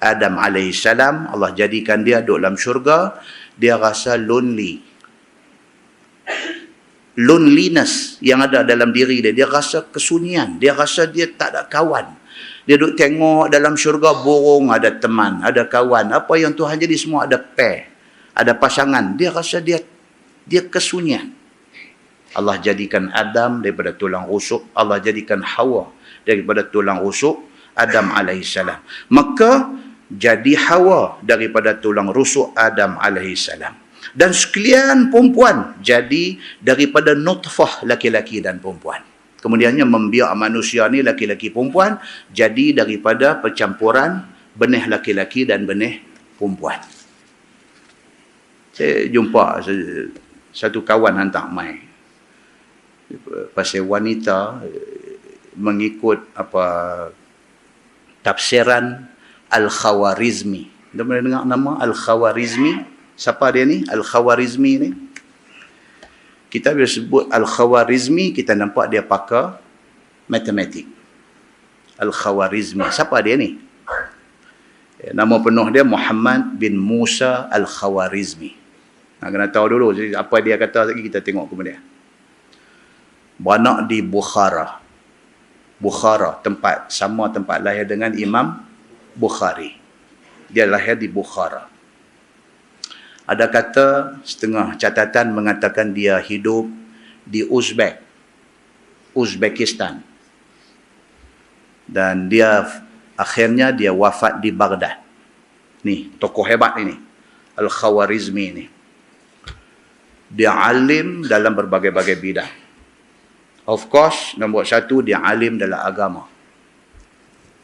Adam alaihissalam, Allah jadikan dia duduk dalam syurga, dia rasa lonely. Loneliness yang ada dalam diri dia. Dia rasa kesunyian. Dia rasa dia tak ada kawan. Dia duduk tengok dalam syurga, burung ada teman, ada kawan. Apa yang Tuhan jadi semua ada pair, ada pasangan. Dia rasa dia kesunyian. Allah jadikan Adam daripada tulang rusuk. Allah jadikan Hawa daripada tulang rusuk Adam alaihissalam. Maka jadi Hawa daripada tulang rusuk Adam alaihissalam. Dan sekalian perempuan jadi daripada nutfah laki-laki dan perempuan. Kemudiannya membiak manusia ni laki-laki perempuan jadi daripada percampuran benih laki-laki dan benih perempuan. Saya jumpa satu kawan hantar mai pasal wanita mengikut tafsiran Al-Khawarizmi. Anda pernah dengar nama Al-Khawarizmi? Siapa dia ni? Al-Khawarizmi ni. Kita bila sebut Al-Khawarizmi, kita nampak dia pakar matematik. Al-Khawarizmi. Siapa dia ni? Nama penuh dia Muhammad bin Musa Al-Khawarizmi. Kena tahu dulu apa dia kata lagi, kita tengok kemudian. Beranak di Bukhara. Bukhara, sama tempat lahir dengan Imam Bukhari. Dia lahir di Bukhara. Ada kata setengah catatan mengatakan dia hidup di Uzbekistan. Dan akhirnya dia wafat di Baghdad. Ni, tokoh hebat ini. Al-Khawarizmi ini. Dia alim dalam berbagai-bagai bidang. Of course, nombor satu, dia alim dalam agama.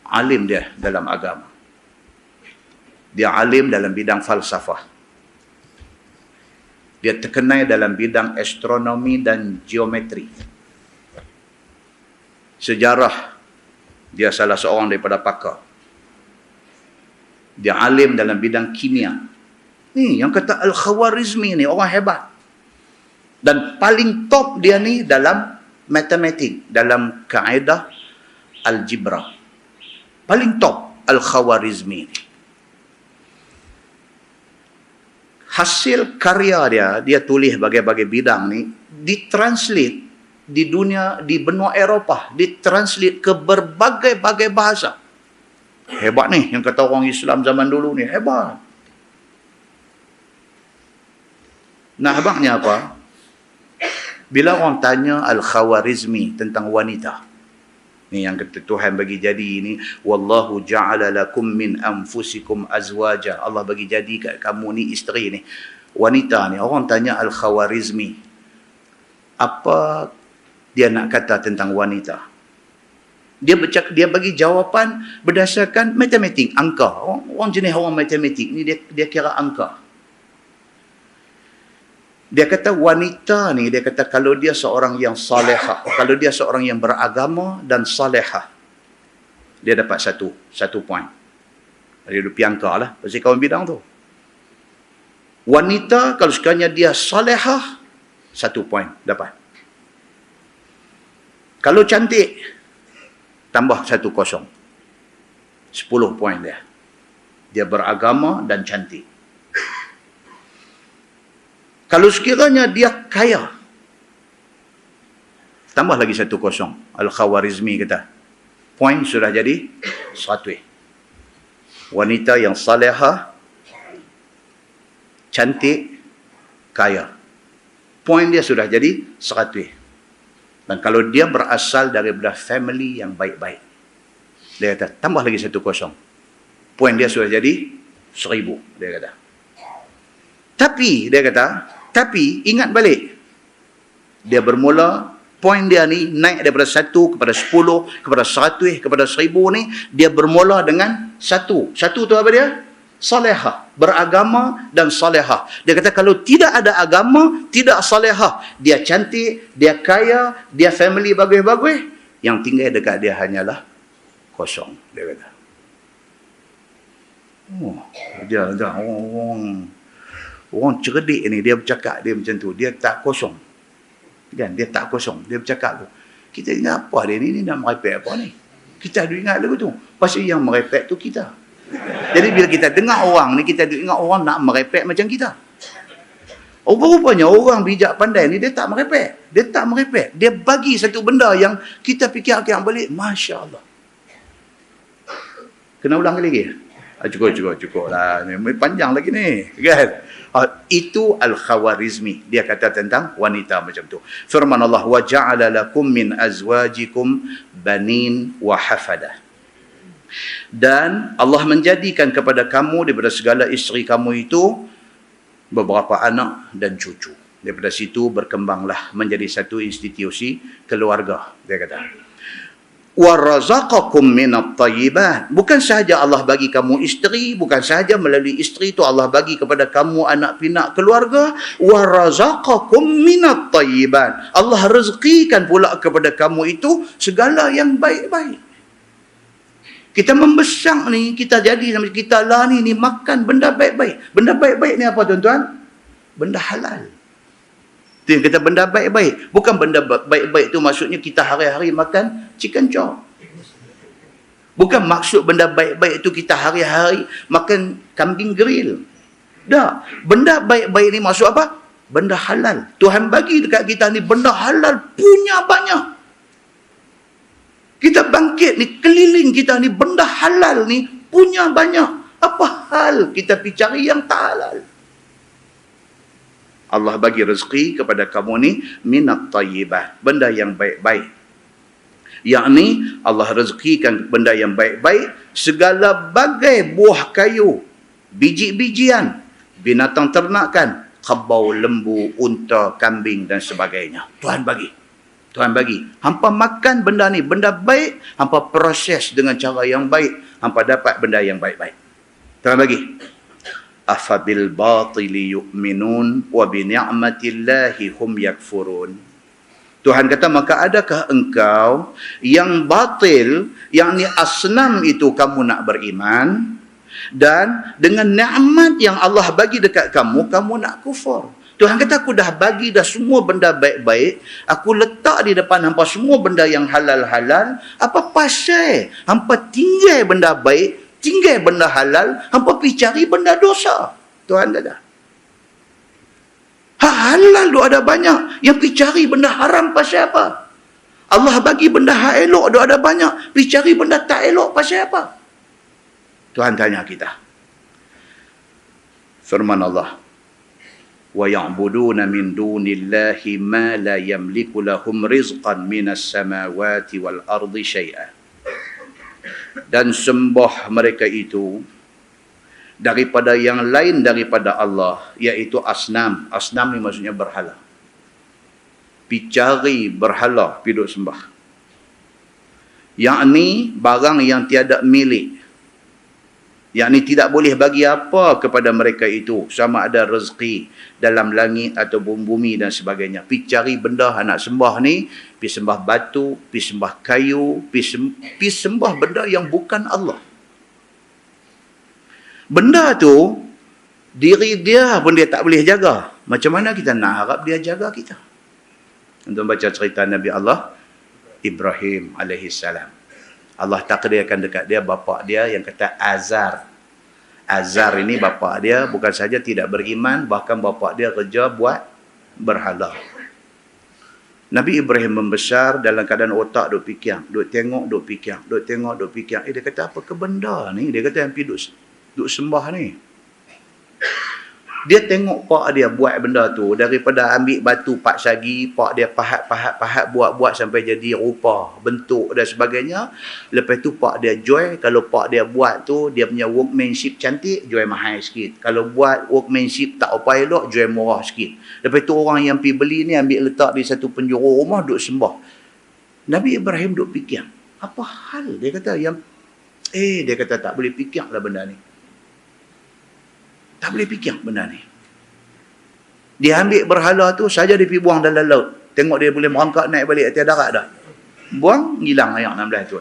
Alim dia dalam agama. Dia alim dalam bidang falsafah. Dia terkenal dalam bidang astronomi dan geometri. Sejarah, dia salah seorang daripada pakar. Dia alim dalam bidang kimia. Ni yang kata Al-Khawarizmi ni orang hebat. Dan paling top dia ni dalam matematik, dalam kaedah algebra. Paling top Al-Khawarizmi ni. Hasil karya dia tulis bagai-bagai bidang ni, ditranslate di dunia, di benua Eropah, ditranslate ke berbagai-bagai bahasa. Hebat ni, yang kata orang Islam zaman dulu ni, hebat. Nah, hebatnya apa? Bila orang tanya Al-Khawarizmi tentang wanita, ni yang kata Tuhan bagi jadi ni, wallahu ja'ala lakum min anfusikum azwaja. Allah bagi jadi kat kamu ni isteri ni, wanita ni. Orang tanya Al-Khawarizmi, apa dia nak kata tentang wanita? Dia bagi jawapan berdasarkan matematik, angka. Orang jenis orang matematik ni dia kira angka. Dia kata wanita ni, dia kata kalau dia seorang yang salihah, kalau dia seorang yang beragama dan salihah, dia dapat satu poin. Dia duduk piangka lah, pasal kawan bidang tu. Wanita, kalau sekiranya dia salihah, 1 poin dapat. Kalau cantik, tambah 1 kosong. 10 poin dia. Dia beragama dan cantik. Kalau sekiranya dia kaya, tambah lagi 1 kosong. Al-Khawarizmi kata, poin sudah jadi 100. Wanita yang salihah, cantik, kaya. Poin dia sudah jadi 100. Dan kalau dia berasal daripada family yang baik-baik, dia kata, tambah lagi 1 kosong. Poin dia sudah jadi 1000, dia kata. Tapi, dia kata, ingat balik. Dia bermula, poin dia ni naik daripada 1 kepada 10, kepada 100, kepada 1000 ni, dia bermula dengan 1. 1 tu apa dia? Salihah. Beragama dan salihah. Dia kata kalau tidak ada agama, tidak salihah, dia cantik, dia kaya, dia family bagus-bagus, yang tinggal dekat dia hanyalah kosong, dia kata. Dia orang Orang cerdik ni, dia bercakap dia macam tu. Dia tak kosong. Kan? Dia tak kosong. Dia bercakap tu. Kita ingat apa dia ni? Ni nak merepek apa ni? Kita ada ingat lagu tu. Pasal yang merepek tu kita. Jadi bila kita dengar orang ni, kita ingat orang nak merepek macam kita. Rupa-rupanya orang bijak pandai ni, dia tak merepek. Dia tak merepek. Dia bagi satu benda yang kita fikir-fikir balik, Masya Allah. Kena ulang lagi? Cukup lah. Panjang lagi ni. Kan? Itu Al-Khawarizmi. Dia kata tentang wanita macam tu. Firman Allah, وَجَعَلَ لَكُمْ مِنْ أَزْوَاجِكُمْ بَنِينَ وَحَفَدَةً. Dan Allah menjadikan kepada kamu daripada segala isteri kamu itu beberapa anak dan cucu. Daripada situ berkembanglah menjadi satu institusi keluarga. Dia kata, وَرَزَقَكُمْ مِنَ الطَّيِّبَاتِ. Bukan sahaja Allah bagi kamu isteri, bukan sahaja melalui isteri itu Allah bagi kepada kamu anak pinak keluarga. وَرَزَقَكُمْ مِنَ الطَّيِّبَاتِ. Allah rezekikan pula kepada kamu itu segala yang baik-baik. Kita membesar ni, kita jadi, kita lah ni makan benda baik-baik. Benda baik-baik ni apa tuan-tuan? Benda halal. Itu yang kata benda baik-baik. Bukan benda baik-baik tu maksudnya kita hari-hari makan chicken chop. Bukan maksud benda baik-baik tu kita hari-hari makan kambing grill. Dah. Benda baik-baik ni maksud apa? Benda halal. Tuhan bagi dekat kita ni benda halal punya banyak. Kita bangkit ni, keliling kita ni, benda halal ni punya banyak. Apa hal kita pergi cari yang tak halal? Allah bagi rezeki kepada kamu ni minat tayyibat, benda yang baik-baik. Yakni Allah rezekikan benda yang baik-baik, segala bagai buah kayu, biji-bijian, binatang ternakan, kebau, lembu, unta, kambing dan sebagainya. Tuhan bagi. Tuhan bagi. Hampa makan benda ni, benda baik, hampa proses dengan cara yang baik, hampa dapat benda yang baik-baik. Tuhan bagi. Afabil batili yu'minun wa bi ni'matillahi hum yakfurun. Tuhan kata, maka adakah engkau yang batil, yang ni asnam itu kamu nak beriman, dan dengan nikmat yang Allah bagi dekat kamu, kamu nak kufur. Tuhan kata, aku dah bagi dah semua benda baik-baik. Aku letak di depan hampa semua benda yang halal-halal. Apa pasal hampa tinggal benda baik, tinggal benda halal, hampa pergi cari benda dosa? Tuhan kata. Halal tu ada banyak. Yang pergi cari benda haram pasal apa? Allah bagi benda hak elok tu ada banyak. Pergi cari benda tak elok pasal apa? Tuhan tanya kita. Firman Allah, وَيَعْبُدُونَ مِنْ دُونِ اللَّهِ مَا لَا يَمْلِكُ لَهُمْ رِزْقًا مِنَ السَّمَاوَاتِ وَالْأَرْضِ شَيْئًا. Dan sembah mereka itu daripada yang lain daripada Allah, iaitu asnam. Asnam ni maksudnya berhala. Picari berhala, piduk sembah. Yakni barang yang tiada milik. Yakni tidak boleh bagi apa kepada mereka itu, sama ada rezeki dalam langit atau bumi dan sebagainya. Pergi cari benda nak sembah ni, pergi sembah batu, pergi sembah kayu, pergi sembah benda yang bukan Allah. Benda tu, diri dia pun dia tak boleh jaga. Macam mana kita nak harap dia jaga kita? Untuk baca cerita Nabi Allah Ibrahim alaihissalam. Allah takdirkan dekat dia bapa dia yang kata Azar. Azar ini bapa dia bukan saja tidak beriman, bahkan bapa dia kerja buat berhala. Nabi Ibrahim membesar dalam keadaan otak duk fikir, duk tengok, duk fikir, duk tengok, duk fikir. Dia kata, apa ke benda ni? Dia kata, yang pergi duk sembah ni. Dia tengok pak dia buat benda tu, daripada ambil batu pak sagi, pak dia pahat, buat sampai jadi rupa, bentuk dan sebagainya. Lepas tu pak dia jual. Kalau pak dia buat tu, dia punya workmanship cantik, jual mahal sikit. Kalau buat workmanship tak apa elok, jual murah sikit. Lepas tu orang yang pergi beli ni ambil letak di satu penjuru rumah, duk sembah. Nabi Ibrahim duk fikir, apa hal? Dia kata, dia kata tak boleh fikirlah benda ni. Tak boleh fikir benda ni. Dia ambil berhala tu, saja dia pergi buang dalam laut. Tengok dia boleh merangkak naik balik atas darat dah. Buang, hilang ayat 16 tu.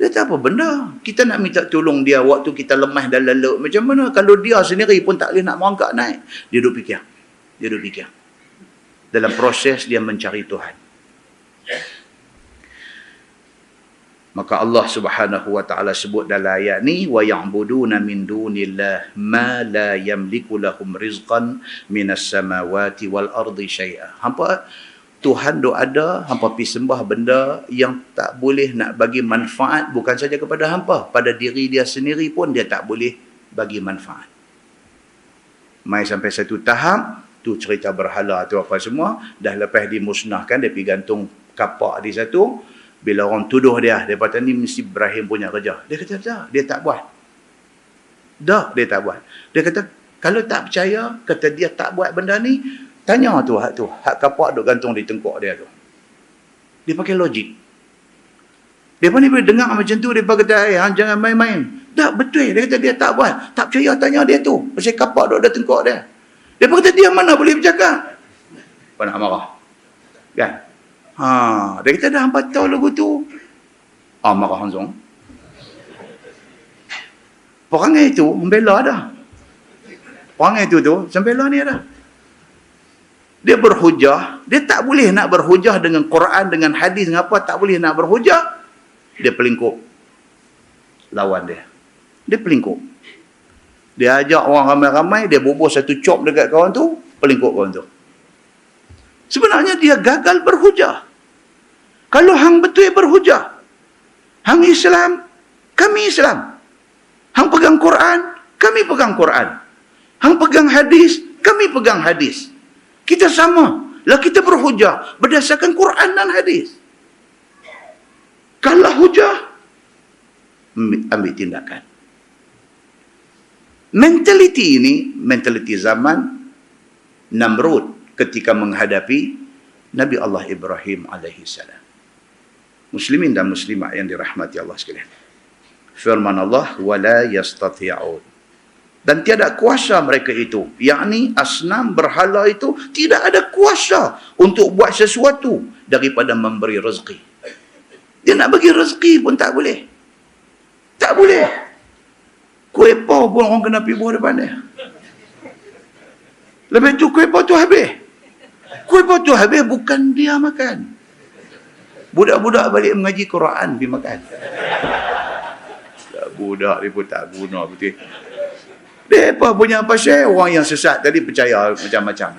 Dia tak apa benda. Kita nak minta tolong dia waktu kita lemah dan lelut. Macam mana kalau dia sendiri pun tak boleh nak merangkak naik. Dia duduk fikir. Dia duduk fikir. Dalam proses dia mencari Tuhan. Maka Allah Subhanahu wa taala sebut dalam ayat ni, wa ya'buduna min dunillah ma la yamliku lahum rizqan minas samawati wal ardi syai'a. Hampa Tuhan dok ada, hampa pergi sembah benda yang tak boleh nak bagi manfaat bukan saja kepada hampa, pada diri dia sendiri pun dia tak boleh bagi manfaat. Mai sampai satu tahap, tu cerita berhala tu apa semua, dah lepas dimusnahkan, dia pergi gantung kapak di satu, bila orang tuduh dia kata ni mesti Ibrahim punya kerja. Dia kata tak, dia tak buat. Dah, dia tak buat. Dia kata, kalau tak percaya, kata dia tak buat benda ni, tanya tu, hak kapak duk gantung di tengkuk dia tu. Dia pakai logik. Dia pun ni boleh dengar macam tu, dia kata, jangan main-main. Tak, betul. Dia kata dia tak buat. Tak percaya, tanya dia tu. Pasal kapak duk ada tengkuk dia. Dia pun kata, dia mana boleh bercakap? Apa nak marah? Kan? Dia kata, dah hampa tahu lagu tu. Marah langsung. Perangai itu, membela dah. Perangai itu tu, sembela ni dah. Dia berhujah, dia tak boleh nak berhujah dengan Quran, dengan hadis, dengan apa, tak boleh nak berhujah. Dia pelingkup lawan dia. Dia pelingkup. Dia ajak orang ramai-ramai, dia bubuh satu cop dekat kawan tu, pelingkup kawan tu. Sebenarnya dia gagal berhujah. Kalau hang betul berhujah, hang Islam, kami Islam. Hang pegang Quran, kami pegang Quran. Hang pegang hadis, kami pegang hadis. Kita sama. Lah kita berhujah berdasarkan Quran dan hadis. Kalau hujah, ambil tindakan. Mentaliti ini, mentaliti zaman Namrud ketika menghadapi Nabi Allah Ibrahim alaihi salam. Muslimin dan muslimat yang dirahmati Allah sekalian. Firman Allah, wala yastati'un. Dan tiada kuasa mereka itu, yakni asnam berhala itu tidak ada kuasa untuk buat sesuatu daripada memberi rezeki. Dia nak bagi rezeki pun tak boleh. Tak boleh. Kuih pau pun orang kena pergi buah depan dia. Lepas tu kuih pau tu habis. Kuih pau tu habis bukan dia makan. Budak-budak balik mengaji Quran pergi makan. Budak dia pun tak guna betul. Dia apa punya pasal orang yang sesat tadi percaya macam-macam.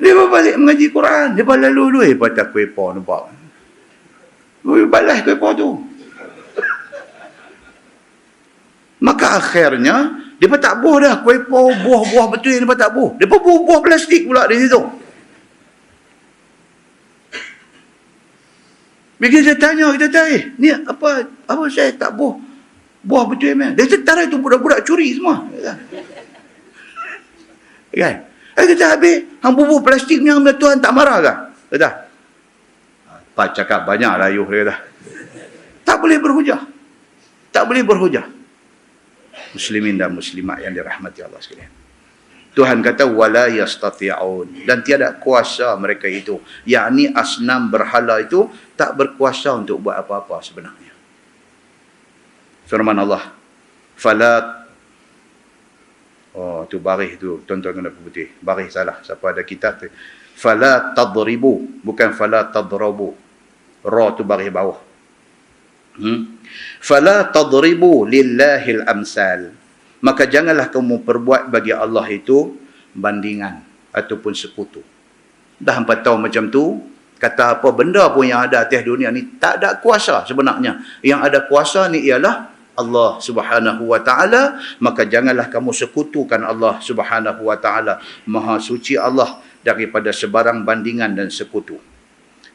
Dia pun balik mengaji Quran. Dia pun lalu-lalu patah kuih pau nampak. Dia balas kuih pau tu. Maka akhirnya dia pun tak buah dah kuih pau, buah-buah betul dia pun tak buah. Dia pun buah plastik pula di situ. Bila kita tanya, ni apa saya tak buah betul memang. Dia setara itu budak-budak curi semua. Kan? Kita habis, hang bubuh plastik ni, hang Tuhan tak marah ke? Kata. Pak cakap banyak lah ayuh dia kata. Tak boleh berhujah. Tak boleh berhujah. Muslimin dan muslimat yang dirahmati Allah sekalian. Tuhan kata wala yastati'un, dan tiada kuasa mereka itu, yakni asnam berhala itu tak berkuasa untuk buat apa-apa sebenarnya. Firman Allah, fala, tu baris tu, tuan-tuan kena putih. Baris salah, siapa ada kitab tu. Fala tadribu, bukan fala tadrabu. Ra tu baris bawah. Fala tadribu lillahil amsal. Maka janganlah kamu perbuat bagi Allah itu bandingan ataupun sekutu. Dah hampa tahu macam tu, kata apa benda pun yang ada atas dunia ni tak ada kuasa sebenarnya. Yang ada kuasa ni ialah Allah Subhanahu wa taala, maka janganlah kamu sekutukan Allah Subhanahu wa taala. Maha suci Allah daripada sebarang bandingan dan sekutu.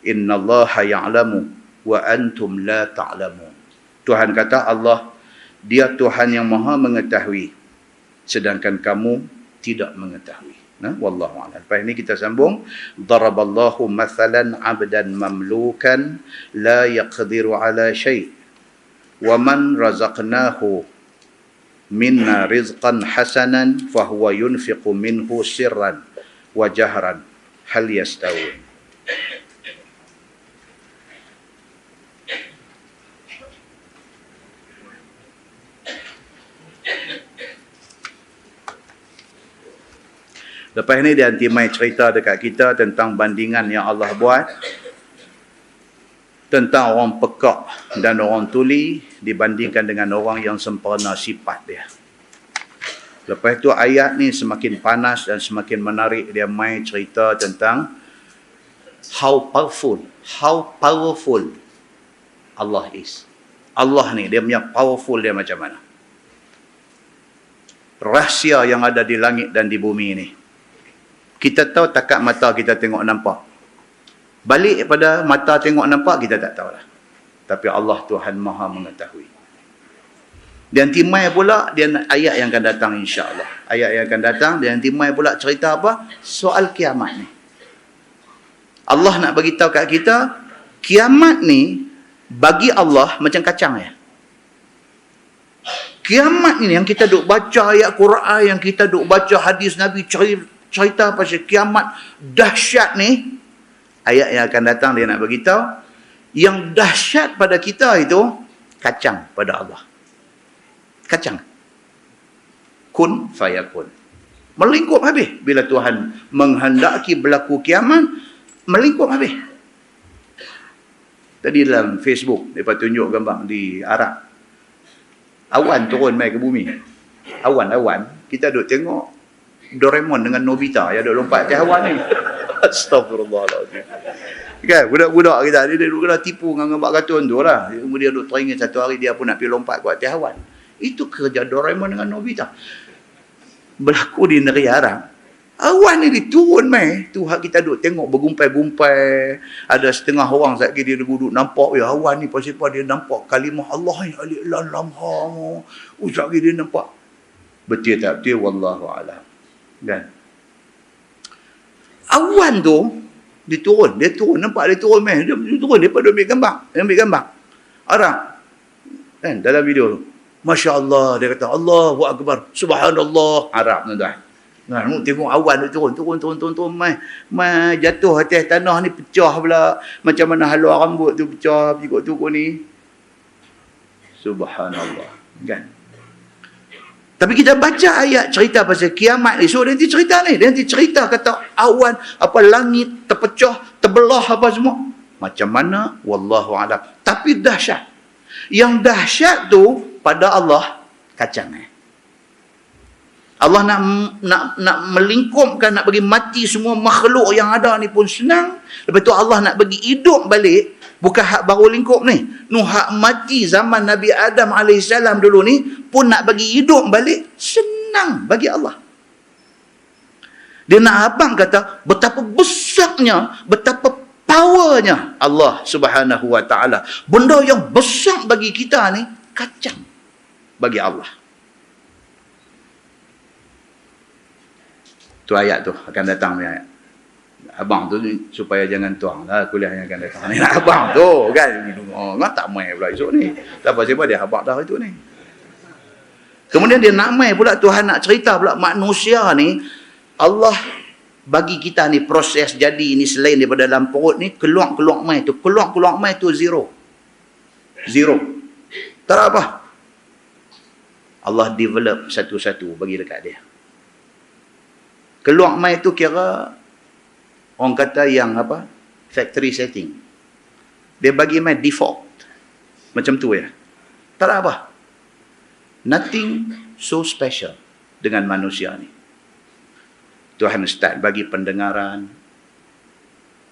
Innallaha ya'lamu wa antum la ta'lamun. Tuhan kata Allah, dia Tuhan yang maha mengetahui, sedangkan kamu tidak mengetahui. Wallahu a'lam. Lepas ini kita sambung. Daraballahu mathalan 'abdan mamlukan la yaqdiru 'ala syai'. Wa man razaqnahu minna rizqan hasanan fahuwa yunfiqu minhu sirran wa jahran hal yastawun. Lepas ni dia nanti mai cerita dekat kita tentang bandingan yang Allah buat tentang orang pekak dan orang tuli dibandingkan dengan orang yang sempurna sifat dia. Lepas tu ayat ni semakin panas dan semakin menarik. Dia mai cerita tentang how powerful Allah is. Allah ni dia punya powerful dia macam mana. Rahsia yang ada di langit dan di bumi ni. Kita tahu takat mata kita tengok nampak. Balik pada mata tengok nampak kita tak tahulah. Tapi Allah Tuhan Maha mengetahui. Dan timai pula dia ayat yang akan datang insya-Allah. Ayat yang akan datang dan timai pula cerita apa? Soal kiamat ni. Allah nak bagi tahu kat kita, kiamat ni bagi Allah macam kacang ya. Kiamat ni yang kita duk baca ayat Quran, yang kita duk baca hadis Nabi cerita pasal kiamat dahsyat ni, ayat yang akan datang dia nak bagi tahu yang dahsyat pada kita itu kacang pada Allah. Kacang. Kun fayakun. Melingkup habis. Bila Tuhan menghendaki berlaku kiamat, melingkup habis. Tadi dalam Facebook, mereka tunjuk gambar di Arab. Awan turun mai ke bumi. Awan. Kita duk tengok Doraemon dengan Nobita yang duk lompat atas awan ni. Astagfirullahaladzim. Kan, budak-budak kita, dia duk kena tipu dengan gambar kartun tu lah. Kemudian duk teringin satu hari dia pun nak pergi lompat ke atas awan. Itu kerja Doraemon dengan Nobita. Berlaku di negeri Arab. Awan ni diturun mai. Tu hak kita duk tengok bergumpai-gumpai. Ada setengah orang saat dia duduk nampak ya awan ni pasal dia nampak kalimah Allah yang alif lam lam ha. Usah dia nampak. Betul tak betul wallahu alam. Kan? Awan tu dia turun nampak dia turun mai. Dia turun depa duk ambil gambar. Arab. Kan dalam video tu. Masya-Allah dia kata Allahu akbar. Subhanallah. Arab tuan-tuan. Nah, tengok awan turun mai jatuh atas tanah ni pecah pula. Macam mana haluan rambut tu pecah turun ni. Subhanallah. Kan? Tapi kita baca ayat cerita pasal kiamat ni. So dia nanti cerita ni. Dia nanti cerita kata awan, apa langit terpecah, terbelah apa semua. Macam mana? Wallahu a'lam. Tapi dahsyat. Yang dahsyat tu pada Allah kacang Allah nak melingkupkan, nak bagi mati semua makhluk yang ada ni pun senang. Lepas tu Allah nak bagi hidup balik, bukan hak baru lingkup ni. Hak mati zaman Nabi Adam AS dulu ni pun nak bagi hidup balik, senang bagi Allah. Dia nak abang kata betapa besarnya, betapa powernya Allah Subhanahu Wa Taala. Benda yang besar bagi kita ni kacang bagi Allah. Tu ayat tu akan datang ni ayat. Abang tu supaya jangan tuang lah kuliah yang akan datang ni. Abang tu kan. Oh, tak main pula esok ni. Tak apa sebab dia habaq dah itu ni. Kemudian dia nak main pula Tuhan nak cerita pula manusia ni Allah bagi kita ni proses jadi ni selain daripada dalam perut ni keluar mai tu. Keluar mai tu zero. Tak ada apa. Allah develop satu-satu bagi dekat dia. Keluar mai tu kira orang kata yang apa? Factory setting. Dia bagi mai default. Macam tu ya. Tak ada apa. Nothing so special dengan manusia ni. Tuhan start bagi pendengaran.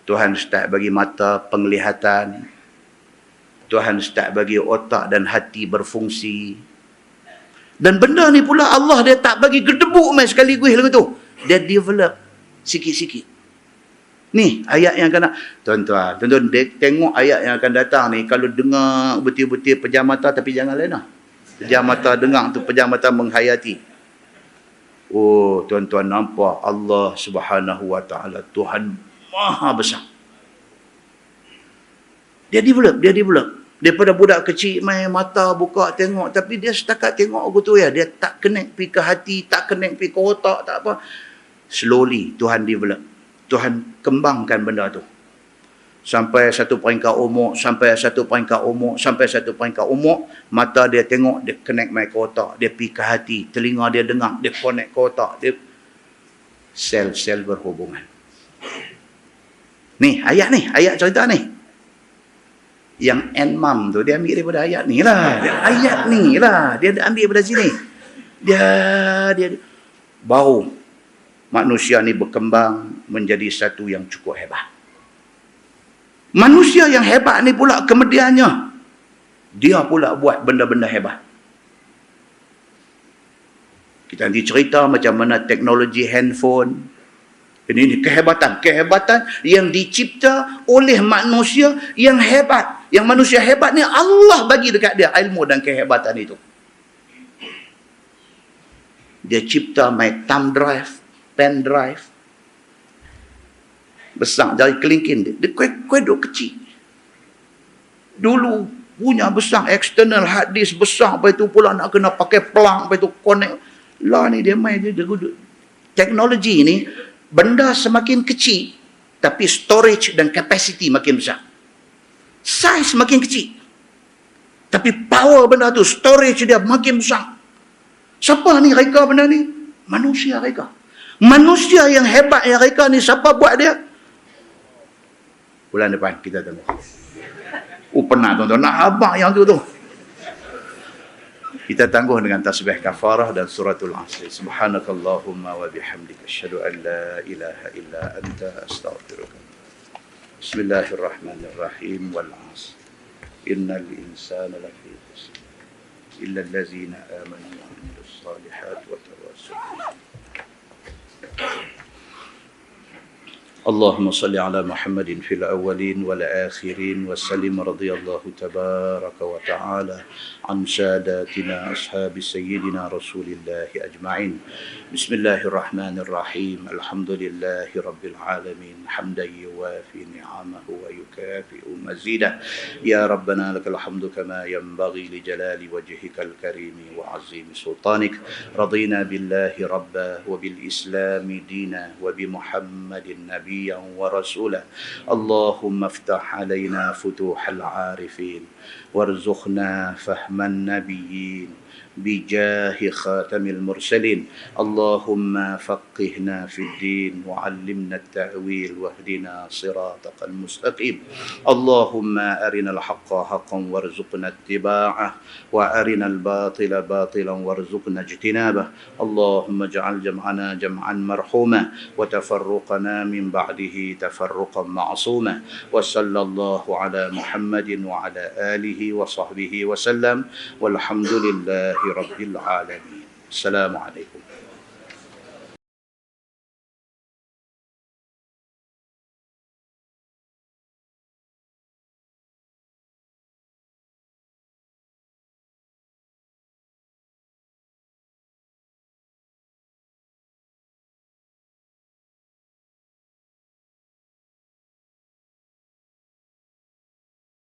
Tuhan start bagi mata penglihatan. Tuhan start bagi otak dan hati berfungsi. Dan benda ni pula Allah dia tak bagi gedebuk mai sekaligus lagu tu. Dia develop sikit-sikit. Ni ayat yang akan tuan-tuan tengok ayat yang akan datang ni, kalau dengar betul-betul pejam mata tapi jangan lena. Pejam mata dengar tu, pejam mata menghayati. Oh, tuan-tuan nampak Allah Subhanahu Wa Taala Tuhan Maha besar. Dia develop. Daripada budak kecil main mata buka tengok, tapi dia setakat tengok aku tu ya, dia tak connect pergi ke hati, tak connect pergi ke otak, tak apa. Slowly Tuhan develop. Tuhan kembangkan benda tu. Sampai satu peringkat umur, mata dia tengok, dia connect mai ke otak, dia pergi ke hati, telinga dia dengar, dia connect ke otak. Dia sel-sel berhubungan. Ayat cerita ni. Yang Enmam tu dia ambil daripada ayat ni lah. Ayat ni lah dia ambil daripada sini. Dia baru manusia ni berkembang menjadi satu yang cukup hebat. Manusia yang hebat ni pula kemudiannya dia pula buat benda-benda hebat. Kita nanti cerita macam mana teknologi handphone. Ini kehebatan yang dicipta oleh manusia yang hebat. Yang manusia hebat ni Allah bagi dekat dia ilmu dan kehebatan itu. Dia cipta thumb drive, pen drive. Besar dari kelingking dia. Dia kueduk kecil. Dulu punya besar external hard disk besar, lepas tu pula nak kena pakai plug, lepas tu connect. Lah ni dia main dia teknologi ni benda semakin kecil tapi storage dan capacity makin besar. Size makin kecil tapi power benda tu, storage dia makin besar. Siapa ni reka benda ni? Manusia reka. Manusia yang hebat yang reka ni siapa buat dia? Bulan depan kita tengok. Pernah tuan-tuan nak abang yang tu. Kita tangguh dengan tasbih kafarah dan suratul Asr. Subhanakallahumma wa bihamdika asyhadu an la ilaha illa anta astaghfiruka. Bismillahirrahmanirrahim. Wal 'asr. Innal insana lafi khusr illa allazina amanu wa 'amilus salihati wa tawassaw. اللهم صل على محمد في الأولين والآخرين وسلم رضي الله تبارك وتعالى عن ساداتنا أصحاب سيدنا رسول الله أجمعين. بسم الله الرحمن الرحيم. الحمد لله رب العالمين حمدا يوافي نعمه ويكافئ مزيده. يا ربنا لك الحمد كما ينبغي لجلال وجهك الكريم وعظيم سلطانك. رضينا بالله ربا وبالإسلام دينا وبمحمد نبيا ورسولا. اللهم افتح علينا فتوح العارفين وارزقنا فهم النبيين بجاه خاتم المرسلين. اللهم فقهنا في الدين وعلمنا التأويل واهدنا صراطك المستقيم. اللهم أرنا الحق حقا وارزقنا اتباعه وأرنا الباطل باطلا وارزقنا اجتنابه. اللهم اجعل جمعنا جمعا مرحوما وتفرقنا من بعده تفرقا معصوما. وصلى الله على محمد وعلى آله وصحبه وسلم والحمد لله رب العالمين. السلام عليكم.